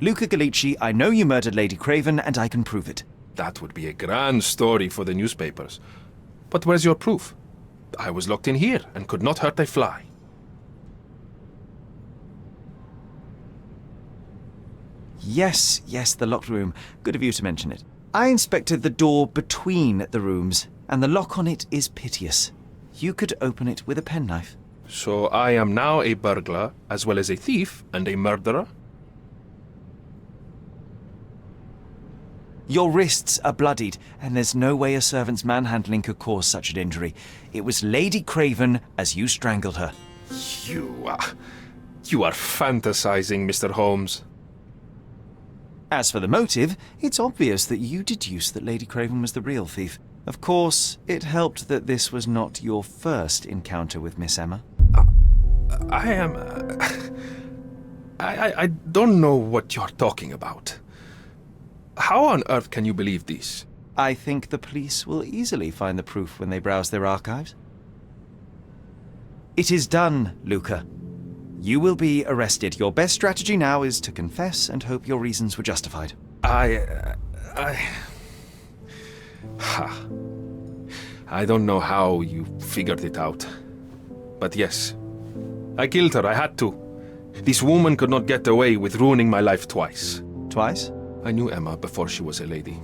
Luca Gallici, I know you murdered Lady Craven, and I can prove it. That would be a grand story for the newspapers. But where's your proof? I was locked in here and could not hurt a fly. Yes, the locked room. Good of you to mention it. I inspected the door between the rooms, and the lock on it is piteous. You could open it with a penknife. So I am now a burglar, as well as a thief and a murderer? Your wrists are bloodied, and there's no way a servant's manhandling could cause such an injury. It was Lady Craven as you strangled her. You are fantasizing, Mr. Holmes. As for the motive, it's obvious that you deduced that Lady Craven was the real thief. Of course, it helped that this was not your first encounter with Miss Emma. I don't know what you're talking about. How on earth can you believe this? I think the police will easily find the proof when they browse their archives. It is done, Luca. You will be arrested. Your best strategy now is to confess and hope your reasons were justified. I don't know how you figured it out. But yes, I killed her. I had to. This woman could not get away with ruining my life twice. Twice? I knew Emma before she was a lady.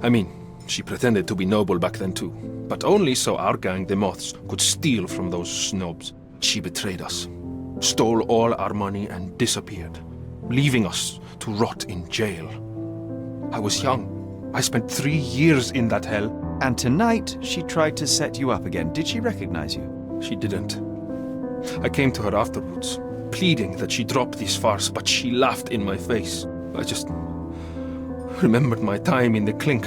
I mean, she pretended to be noble back then too. But only so our gang, the Moths, could steal from those snobs. She betrayed us, stole all our money and disappeared, leaving us to rot in jail. I was young. I spent 3 years in that hell. And tonight, she tried to set you up again. Did she recognize you? She didn't. I came to her afterwards, pleading that she drop this farce, but she laughed in my face. I just remembered my time in the clink,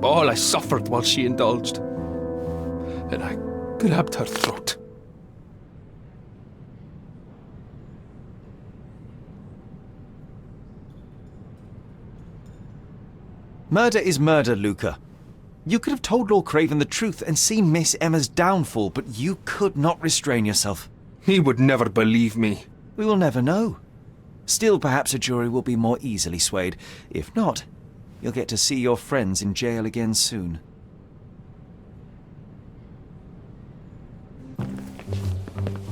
all I suffered while she indulged. And I grabbed her throat. Murder is murder, Luca. You could have told Lord Craven the truth and seen Miss Emma's downfall, but you could not restrain yourself. He would never believe me. We will never know. Still, perhaps a jury will be more easily swayed. If not, you'll get to see your friends in jail again soon.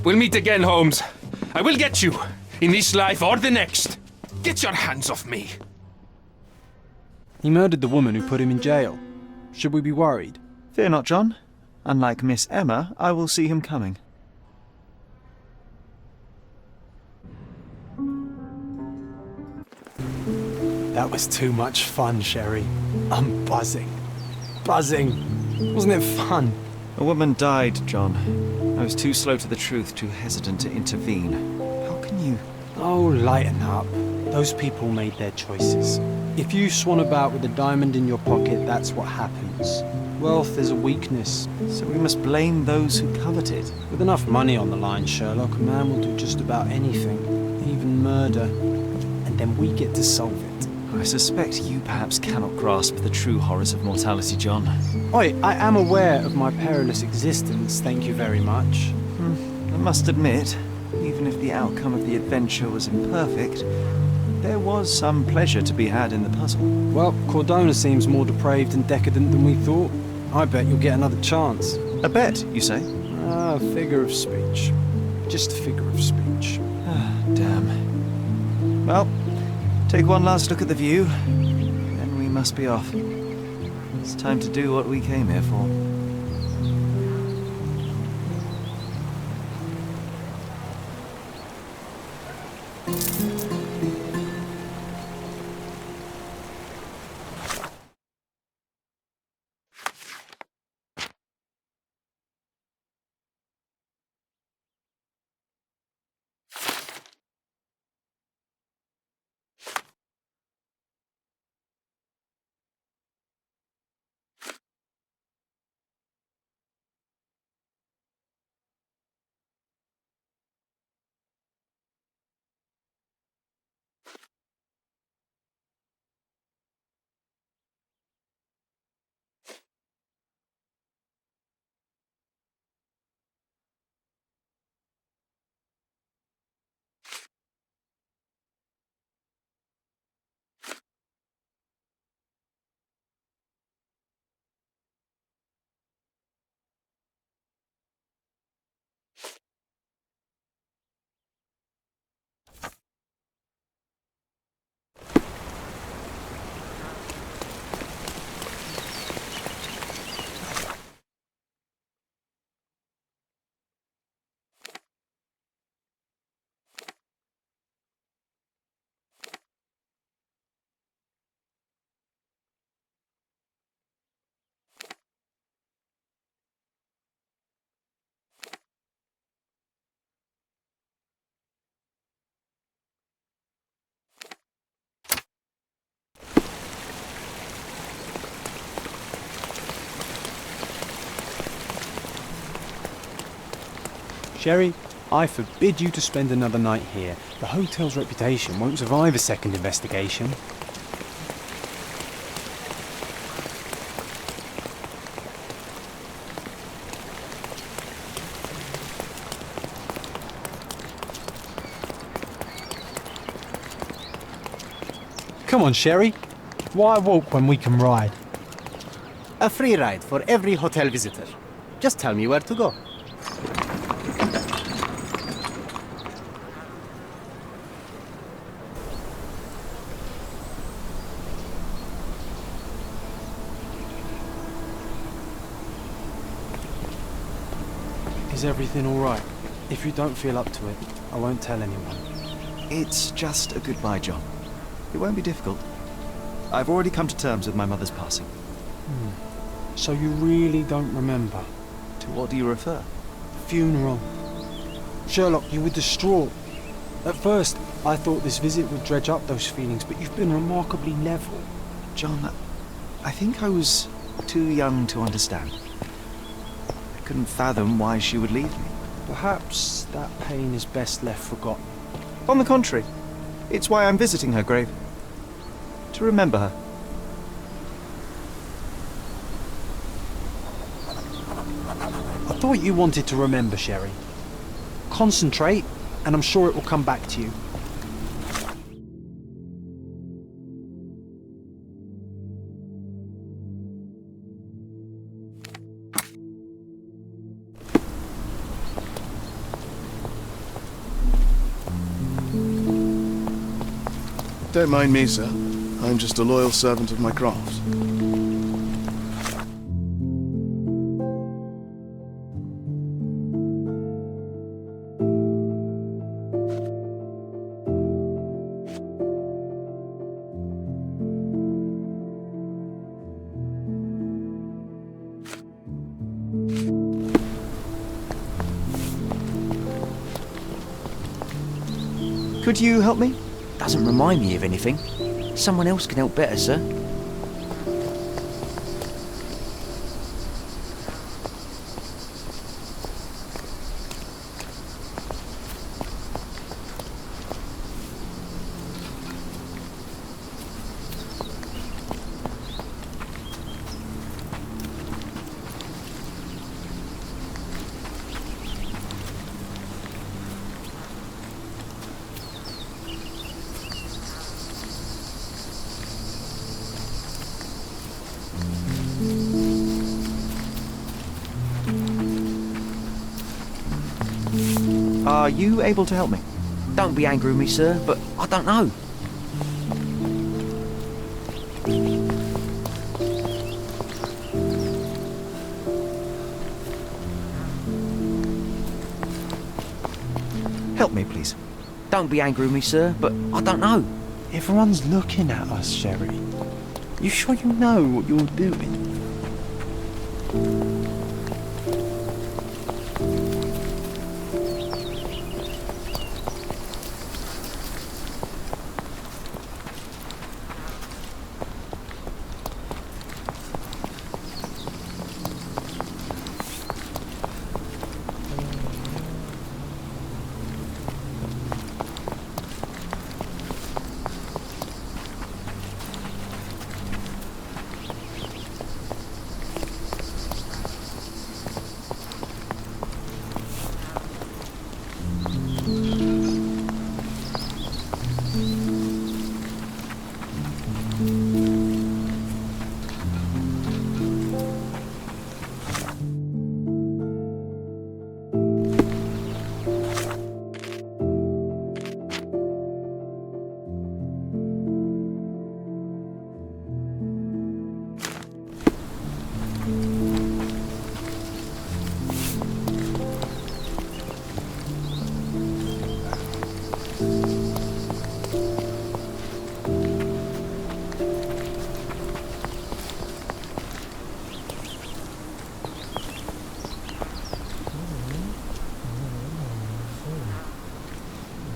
We'll meet again, Holmes. I will get you, in this life or the next. Get your hands off me. He murdered the woman who put him in jail. Should we be worried? Fear not, John. Unlike Miss Emma, I will see him coming. That was too much fun, Sherry. I'm buzzing. Buzzing. Wasn't it fun? A woman died, John. I was too slow to the truth, too hesitant to intervene. How can you... Oh, lighten up. Those people made their choices. If you swan about with a diamond in your pocket, that's what happens. Wealth is a weakness. So we must blame those who covet it. With enough money on the line, Sherlock, a man will do just about anything, even murder. And then we get to solve it. I suspect you perhaps cannot grasp the true horrors of mortality, John. Oi, I am aware of my perilous existence, thank you very much. I must admit, even if the outcome of the adventure was imperfect, there was some pleasure to be had in the puzzle. Well, Cordona seems more depraved and decadent than we thought. I bet you'll get another chance. A bet, you say? Ah, figure of speech. Just a figure of speech. Ah, damn. Well, take one last look at the view, then we must be off. It's time to do what we came here for. Sherry, I forbid you to spend another night here. The hotel's reputation won't survive a second investigation. Come on, Sherry. Why walk when we can ride? A free ride for every hotel visitor. Just tell me where to go. Is everything all right? If you don't feel up to it, I won't tell anyone. It's just a goodbye, John. It won't be difficult. I've already come to terms with my mother's passing. So you really don't remember? To what do you refer? The funeral. Sherlock, you were distraught. At first, I thought this visit would dredge up those feelings, but you've been remarkably level. John, I think I was too young to understand. I couldn't fathom why she would leave me. Perhaps that pain is best left forgotten. On the contrary, it's why I'm visiting her grave. To remember her. I thought you wanted to remember, Sherry. Concentrate, and I'm sure it will come back to you. Don't mind me, sir. I'm just a loyal servant of my craft. Could you help me? Doesn't remind me of anything. Someone else can help better, sir. Are you able to help me? Don't be angry with me, sir, but I don't know. Help me, please. Don't be angry with me, sir, but I don't know. Everyone's looking at us, Sherry. You sure you know what you're doing?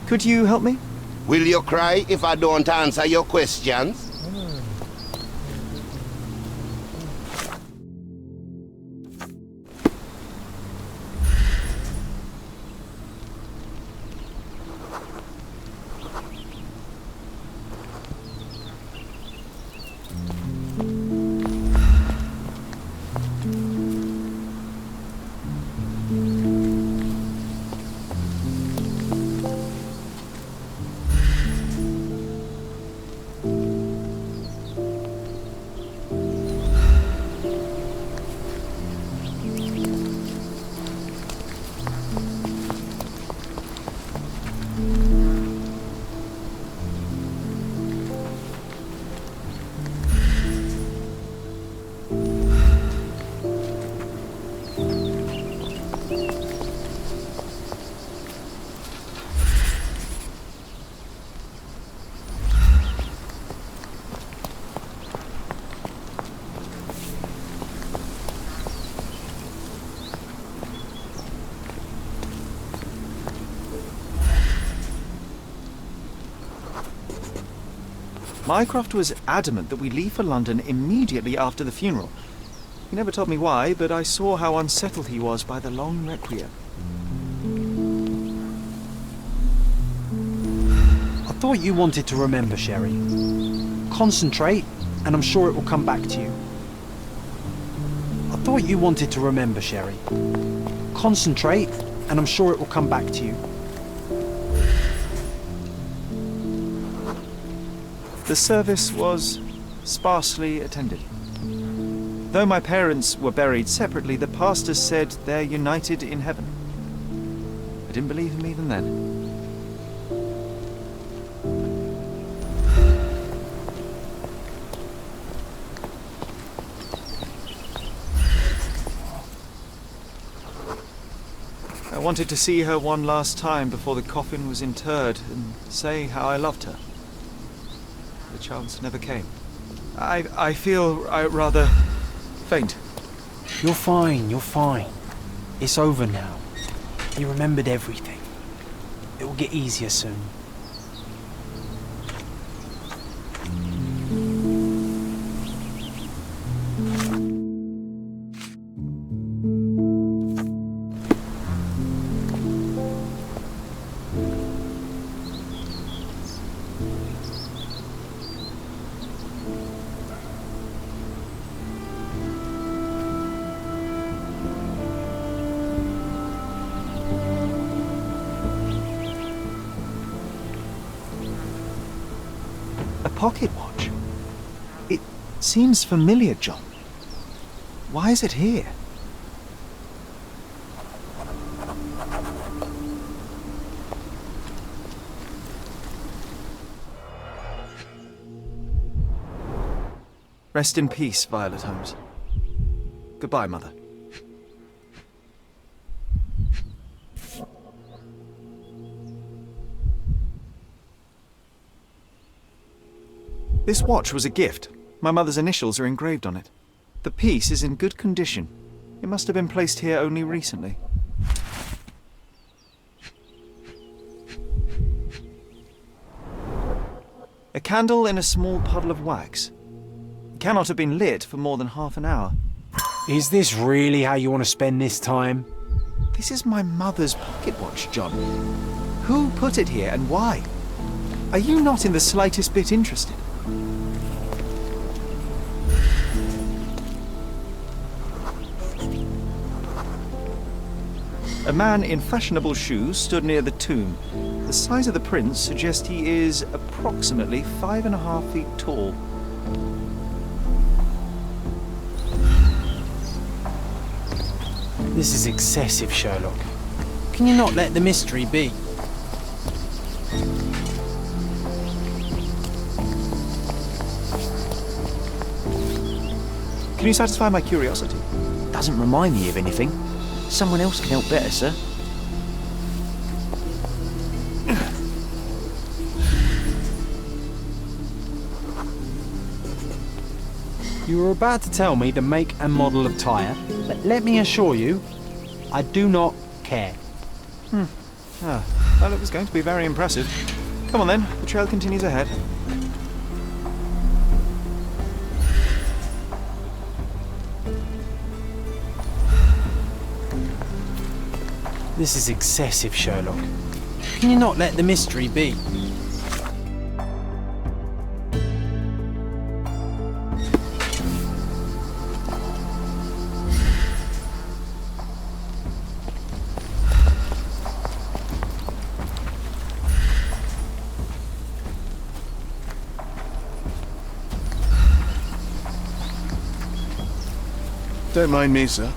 Could you help me? Will you cry if I don't answer your questions? Mycroft was adamant that we leave for London immediately after the funeral. He never told me why, but I saw how unsettled he was by the long requiem. I thought you wanted to remember, Sherry. Concentrate, and I'm sure it will come back to you. I thought you wanted to remember, Sherry. Concentrate, and I'm sure it will come back to you. The service was sparsely attended. Though my parents were buried separately, the pastor said they're united in heaven. I didn't believe him even then. I wanted to see her one last time before the coffin was interred and say how I loved her. The chance never came. I feel rather faint. You're fine, you're fine. It's over now. You remembered everything. It will get easier soon. pocket watch. It seems familiar, John. Why is it here? Rest in peace, Violet Holmes. Goodbye, Mother. This watch was a gift. My mother's initials are engraved on it. The piece is in good condition. It must have been placed here only recently. A candle in a small puddle of wax. It cannot have been lit for more than half an hour. Is this really how you want to spend this time? This is my mother's pocket watch, John. Who put it here and why? Are you not in the slightest bit interested? A man in fashionable shoes stood near the tomb. The size of the prints suggest he is approximately 5.5 feet tall. This is excessive, Sherlock. Can you not let the mystery be? Can you satisfy my curiosity? Doesn't remind me of anything. Someone else can help better, sir. You were about to tell me the make and model of tyre, but let me assure you, I do not care. Well, it was going to be very impressive. Come on then, the trail continues ahead. This is excessive, Sherlock. Can you not let the mystery be? Don't mind me, sir.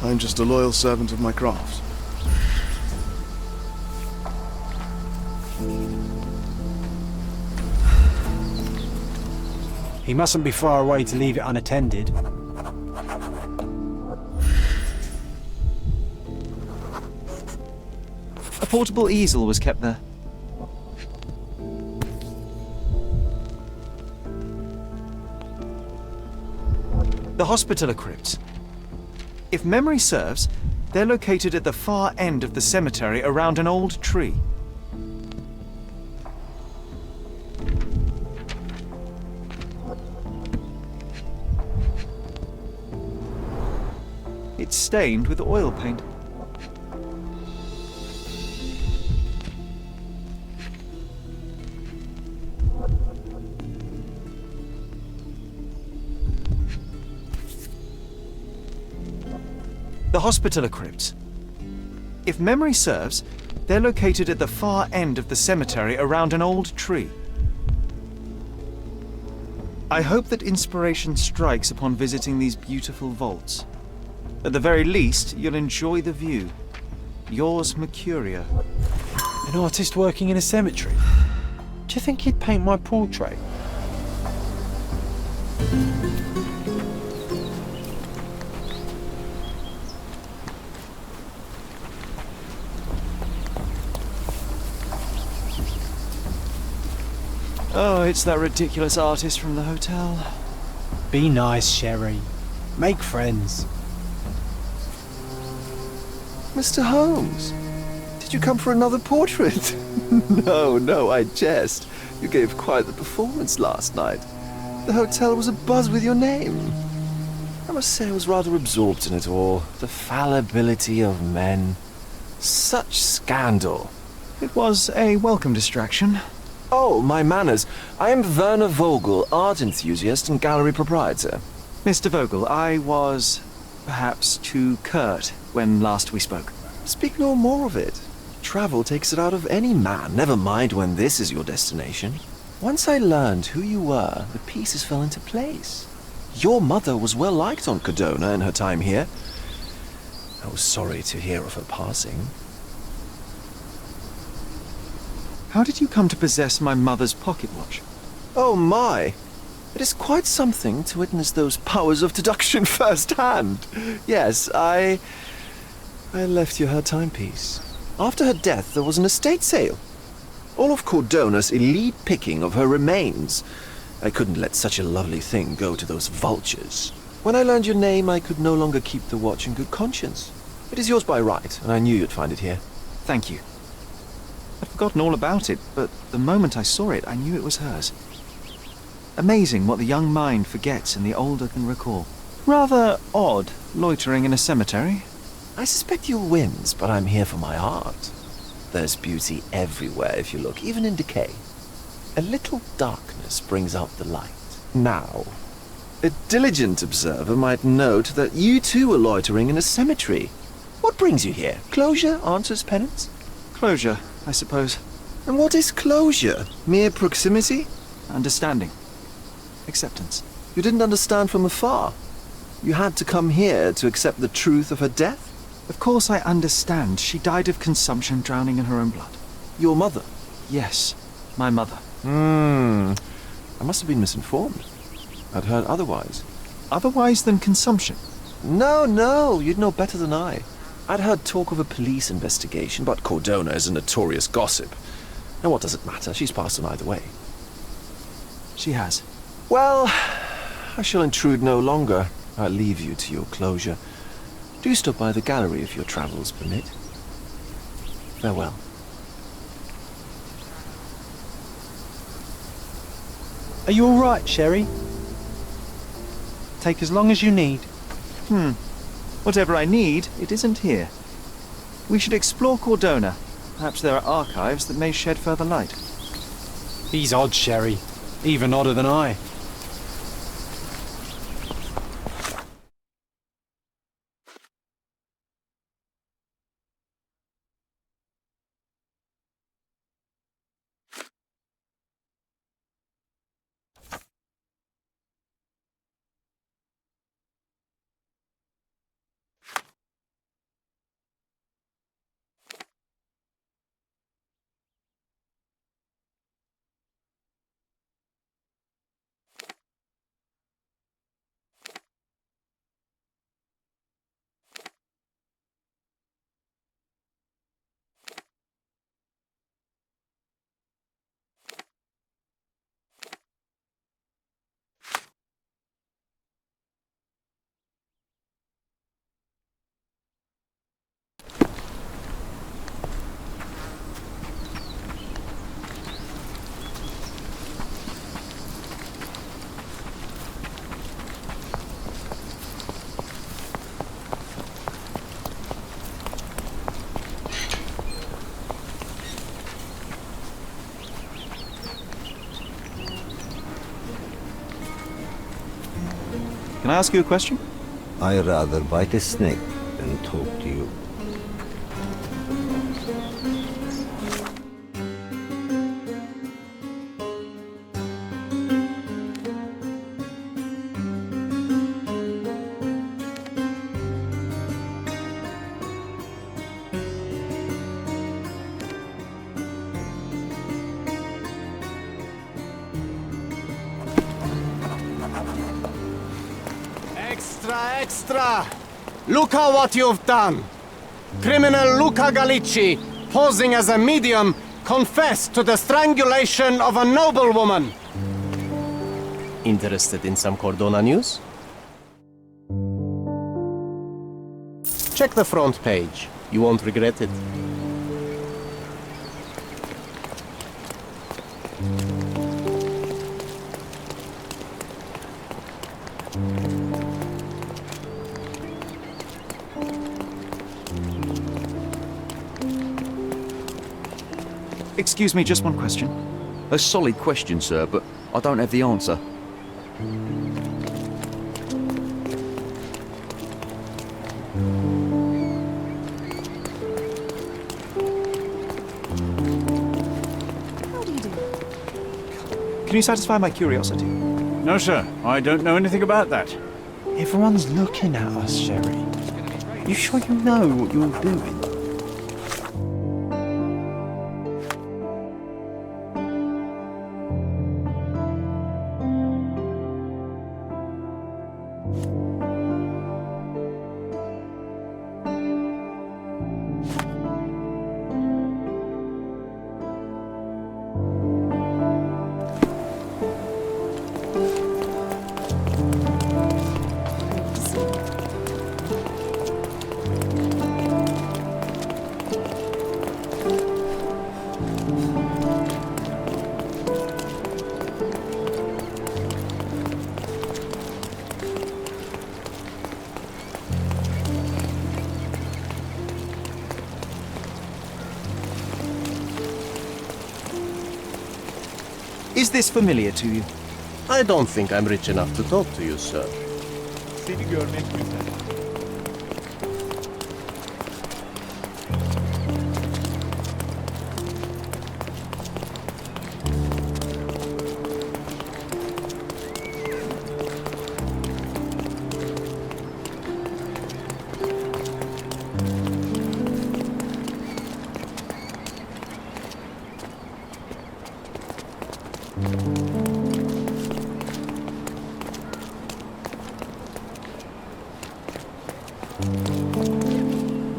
I'm just a loyal servant of my craft. He mustn't be far away to leave it unattended. A portable easel was kept there. The hospitaller crypts. If memory serves, they're located at the far end of the cemetery around an old tree. It's stained with oil paint. The hospitaller crypts. If memory serves, they're located at the far end of the cemetery around an old tree. I hope that inspiration strikes upon visiting these beautiful vaults. At the very least, you'll enjoy the view. Yours, Mercuria. An artist working in a cemetery? Do you think he'd paint my portrait? Oh, it's that ridiculous artist from the hotel. Be nice, Sherry. Make friends. Mr. Holmes, did you come for another portrait? No, I jest. You gave quite the performance last night. The hotel was abuzz with your name. I must say I was rather absorbed in it all. The fallibility of men. Such scandal. It was a welcome distraction. Oh, my manners. I am Werner Vogel, art enthusiast and gallery proprietor. Mr. Vogel, I was perhaps too curt when last we spoke. Speak no more of it. Travel takes it out of any man, never mind when this is your destination. Once I learned who you were, the pieces fell into place. Your mother was well liked on Codona in her time here. I was sorry to hear of her passing. How did you come to possess my mother's pocket watch? Oh my! It is quite something to witness those powers of deduction firsthand. Yes, I left you her timepiece. After her death, there was an estate sale. All of Cordona's elite picking of her remains. I couldn't let such a lovely thing go to those vultures. When I learned your name, I could no longer keep the watch in good conscience. It is yours by right, and I knew you'd find it here. Thank you. I'd forgotten all about it, but the moment I saw it, I knew it was hers. Amazing what the young mind forgets and the older can recall. Rather odd, loitering in a cemetery. I suspect you'll win, but I'm here for my art. There's beauty everywhere if you look, even in decay. A little darkness brings out the light. Now, a diligent observer might note that you too are loitering in a cemetery. What brings you here? Closure answers penance? Closure, I suppose. And what is closure? Mere proximity? Understanding. Acceptance. You didn't understand from afar. You had to come here to accept the truth of her death? Of course I understand. She died of consumption, drowning in her own blood. Your mother? Yes, my mother. I must have been misinformed. I'd heard otherwise. Otherwise than consumption? No, you'd know better than I. I'd heard talk of a police investigation, but Cordona is a notorious gossip. And what does it matter? She's passed on either way. She has. Well, I shall intrude no longer. I'll leave you to your closure. Do stop by the gallery if your travels permit. Farewell. Are you all right, Sherry? Take as long as you need. Whatever I need, it isn't here. We should explore Cordona. Perhaps there are archives that may shed further light. He's odd, Sherry. Even odder than I. Can I ask you a question? I'd rather bite a snake than talk to you. Extra! Look at what you've done! Criminal Luca Gallicci, posing as a medium, confessed to the strangulation of a noblewoman. Interested in some Cordona news? Check the front page. You won't regret it. Excuse me, just one question. A solid question, sir, but I don't have the answer. How do you do? Can you satisfy my curiosity? No, sir. I don't know anything about that. Everyone's looking at us, Sherry. You sure you know what you're doing? Is this familiar to you? I don't think I'm rich enough to talk to you, sir. Seni görmek güzel.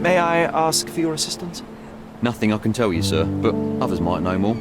May I ask for your assistance? Nothing I can tell you, sir, but others might know more.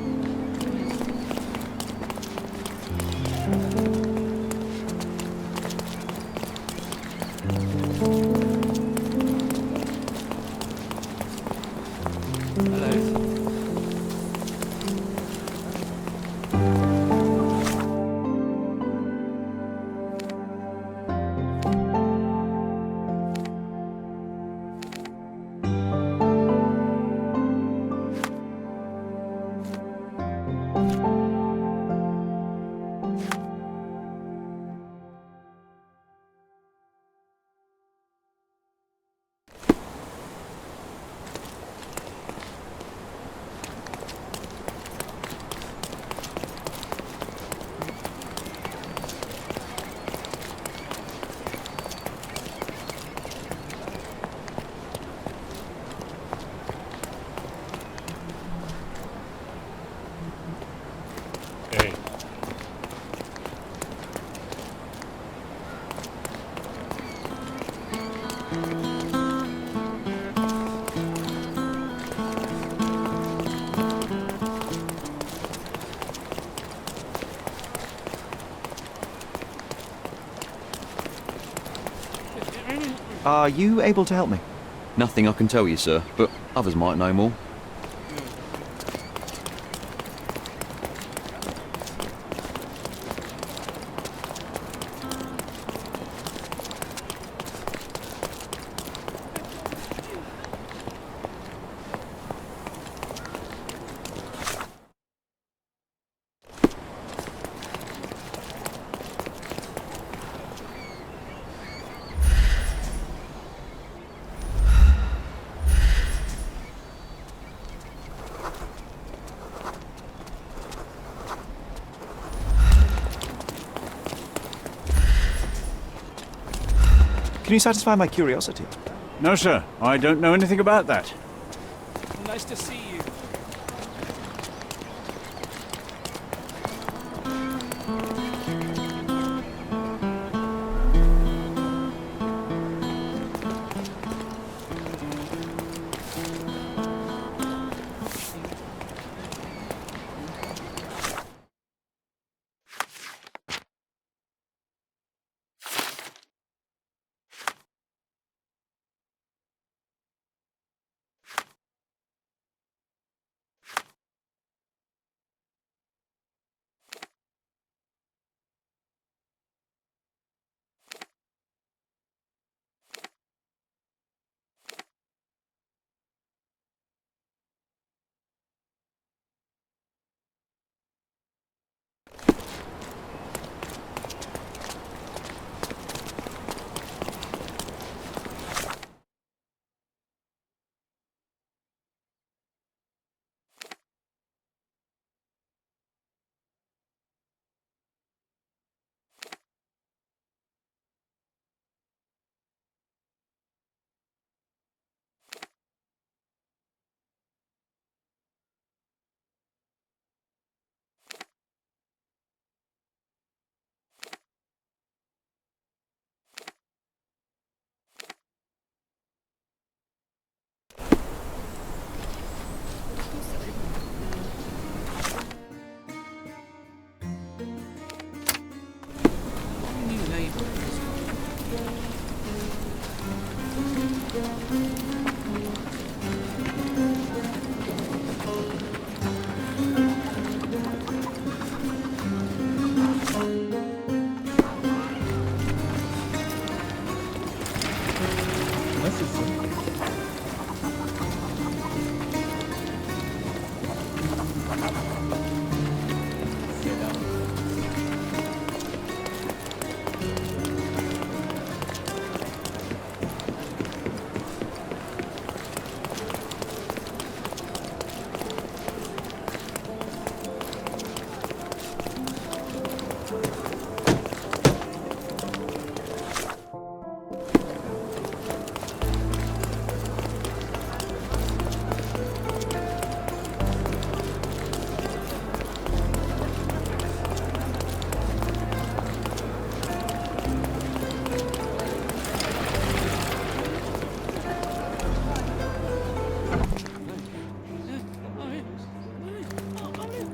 Are you able to help me? Nothing I can tell you, sir, but others might know more. Can you satisfy my curiosity? No, sir. I don't know anything about that. Nice to see you.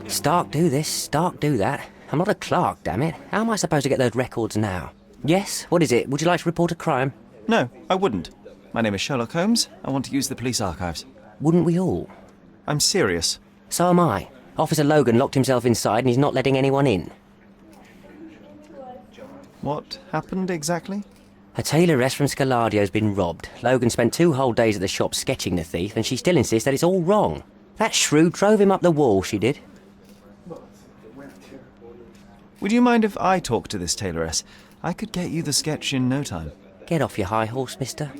Stark do this, Stark do that. I'm not a clerk, damn it. How am I supposed to get those records now? Yes? What is it? Would you like to report a crime? No, I wouldn't. My name is Sherlock Holmes. I want to use the police archives. Wouldn't we all? I'm serious. So am I. Officer Logan locked himself inside and he's not letting anyone in. What happened exactly? A tailoress from Scaladio's been robbed. Logan spent 2 whole days at the shop sketching the thief and she still insists that it's all wrong. That shrew drove him up the wall, she did. Would you mind if I talk to this tailoress? I could get you the sketch in no time. Get off your high horse, mister.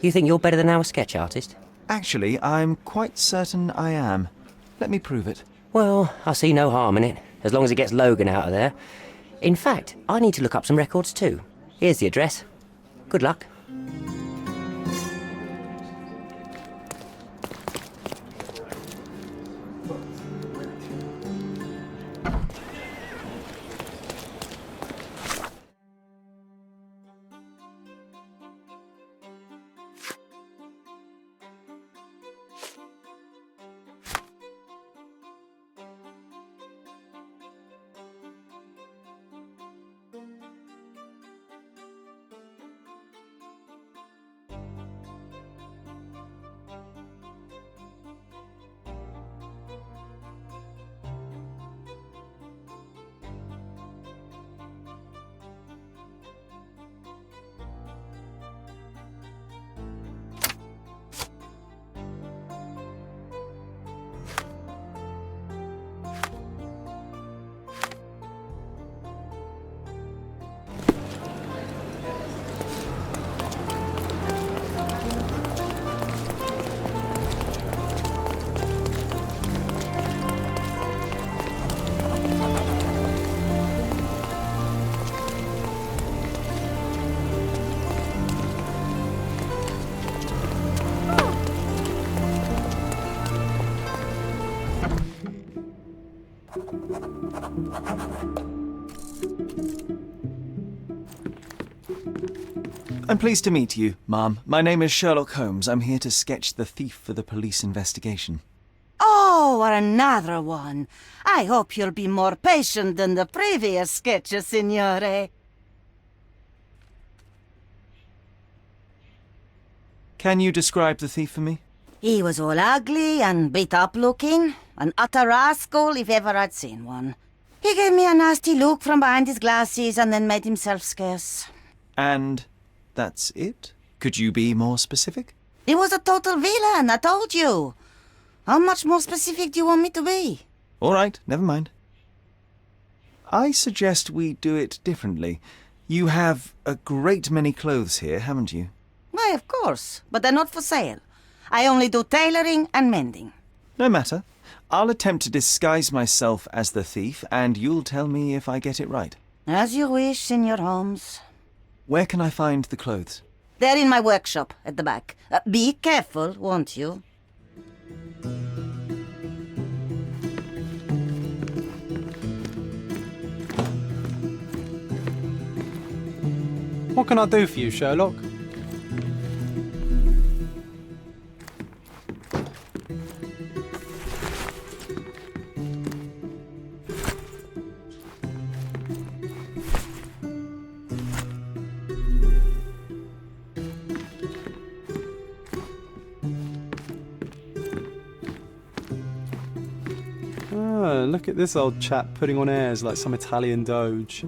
You think you're better than our sketch artist? Actually, I'm quite certain I am. Let me prove it. Well, I see no harm in it, as long as it gets Logan out of there. In fact, I need to look up some records too. Here's the address. Good luck. I'm pleased to meet you, ma'am. My name is Sherlock Holmes. I'm here to sketch the thief for the police investigation. Oh, another one. I hope you'll be more patient than the previous sketches, signore. Can you describe the thief for me? He was all ugly and beat-up looking. An utter rascal if ever I'd seen one. He gave me a nasty look from behind his glasses and then made himself scarce. And that's it? Could you be more specific? He was a total villain, I told you. How much more specific do you want me to be? All right, never mind. I suggest we do it differently. You have a great many clothes here, haven't you? Why, of course, but they're not for sale. I only do tailoring and mending. No matter. I'll attempt to disguise myself as the thief, and you'll tell me if I get it right. As you wish, Senor Holmes. Where can I find the clothes? They're in my workshop at the back. Be careful, won't you? What can I do for you, Sherlock? Look at this old chap putting on airs like some Italian doge.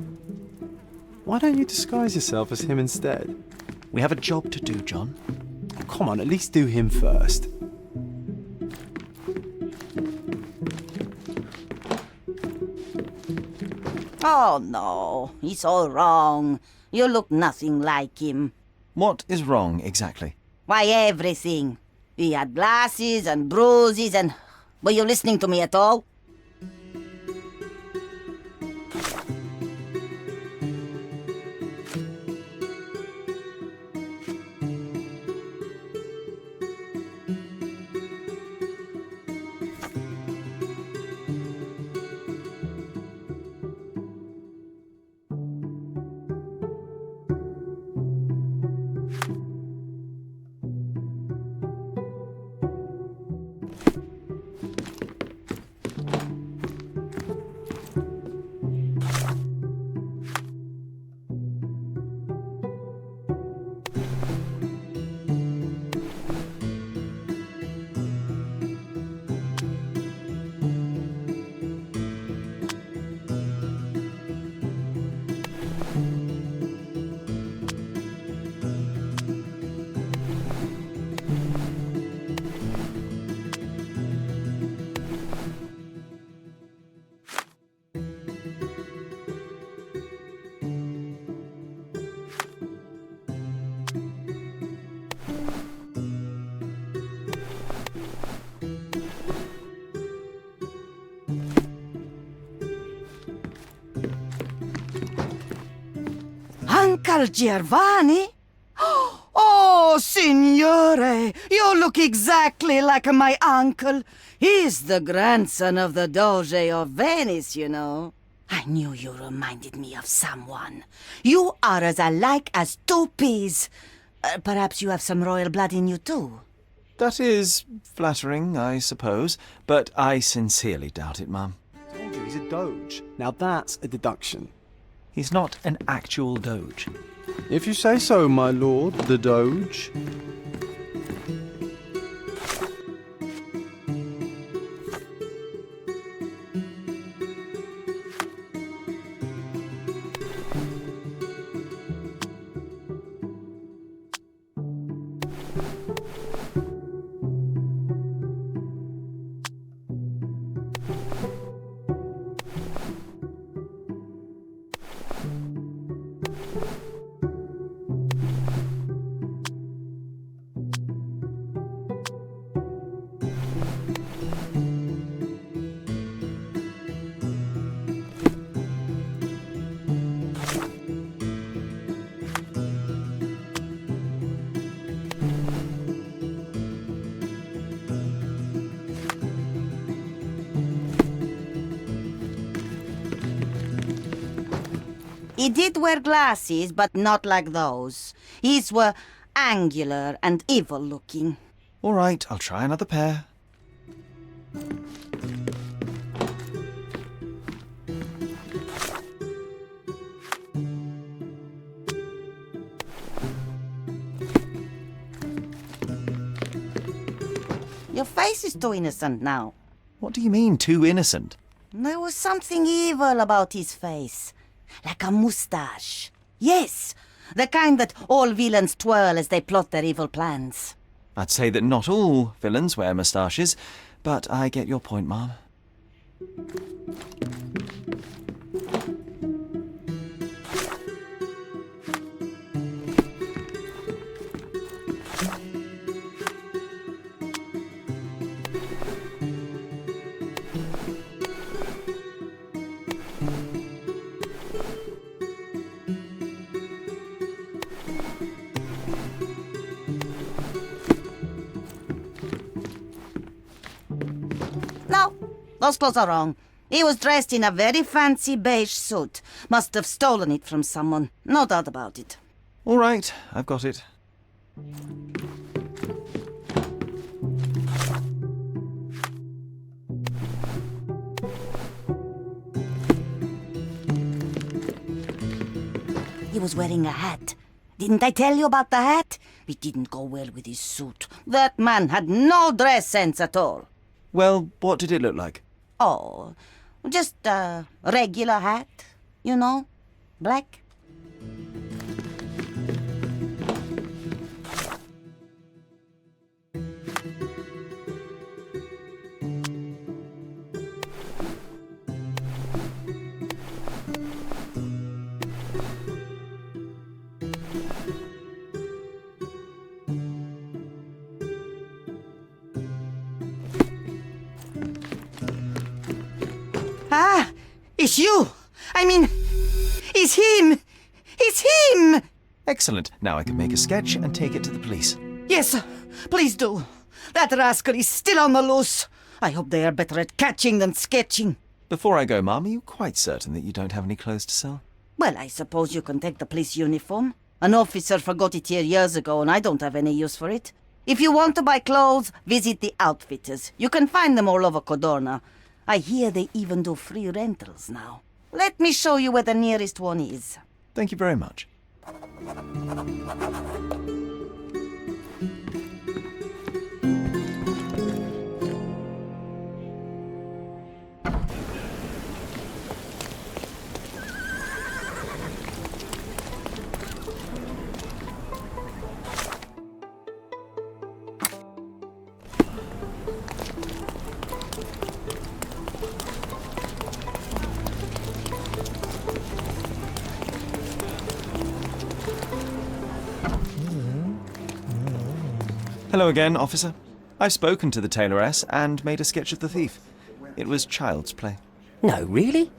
Why don't you disguise yourself as him instead? We have a job to do, John. Oh, come on, at least do him first. Oh, no. He's all wrong. You look nothing like him. What is wrong, exactly? Why, everything. He had glasses and bruises and... Were you listening to me at all? Uncle Giovanni? Oh, signore, you look exactly like my uncle. He's the grandson of the Doge of Venice, you know. I knew you reminded me of someone. You are as alike as two peas. Perhaps you have some royal blood in you, too. That is flattering, I suppose, but I sincerely doubt it, Mum. I told you he's a doge. Now that's a deduction. He's not an actual doge. If you say so, my lord, the doge. He did wear glasses, but not like those. His were angular and evil-looking. All right, I'll try another pair. Your face is too innocent now. What do you mean, too innocent? There was something evil about his face. Like a moustache. Yes, the kind that all villains twirl as they plot their evil plans. I'd say that not all villains wear moustaches, but I get your point, Mom. No, those clothes are wrong. He was dressed in a very fancy beige suit. Must have stolen it from someone. No doubt about it. All right, I've got it. He was wearing a hat. Didn't I tell you about the hat? It didn't go well with his suit. That man had no dress sense at all. Well, what did it look like? Oh, just a regular hat, you know, black. It's you! I mean, it's him! It's him! Excellent. Now I can make a sketch and take it to the police. Yes, sir. Please do. That rascal is still on the loose. I hope they are better at catching than sketching. Before I go, Mum, are you quite certain that you don't have any clothes to sell? Well, I suppose you can take the police uniform. An officer forgot it here years ago, and I don't have any use for it. If you want to buy clothes, visit the outfitters. You can find them all over Codorna. I hear they even do free rentals now. Let me show you where the nearest one is. Thank you very much. Hello again, officer. I've spoken to the tailoress and made a sketch of the thief. It was child's play. No, really?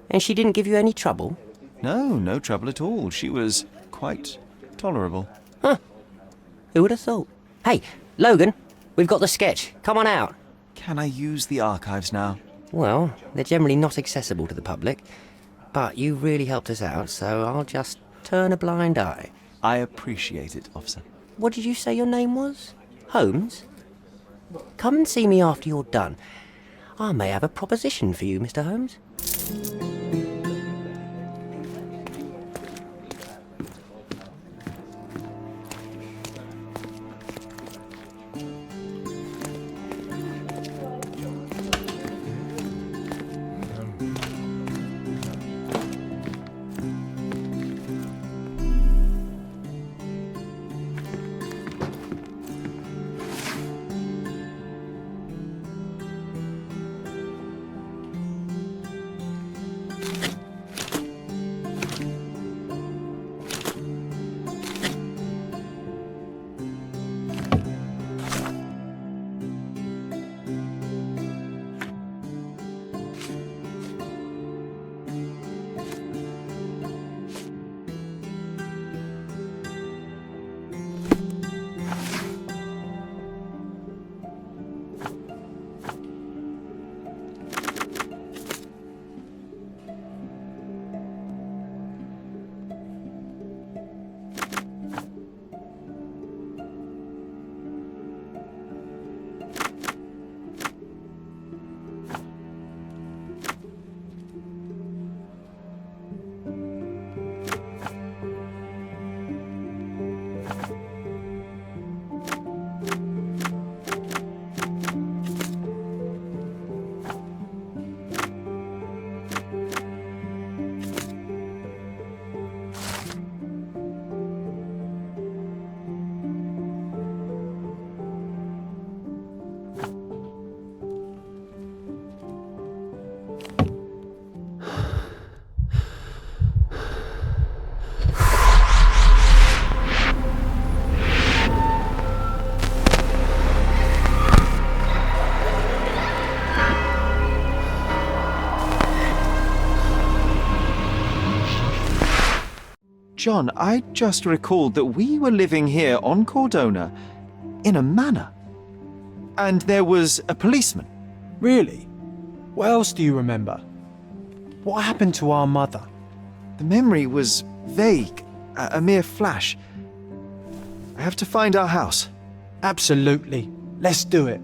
And she didn't give you any trouble? No trouble at all. She was quite tolerable. Huh. Who would have thought? Hey, Logan, we've got the sketch. Come on out. Can I use the archives now? Well, they're generally not accessible to the public, but you really helped us out, so I'll just turn a blind eye. I appreciate it, officer. What did you say your name was? Holmes? Come and see me after you're done. I may have a proposition for you, Mr. Holmes. John, I just recalled that we were living here on Cordona in a manor. And there was a policeman. Really? What else do you remember? What happened to our mother? The memory was vague, a mere flash. I have to find our house. Absolutely. Let's do it.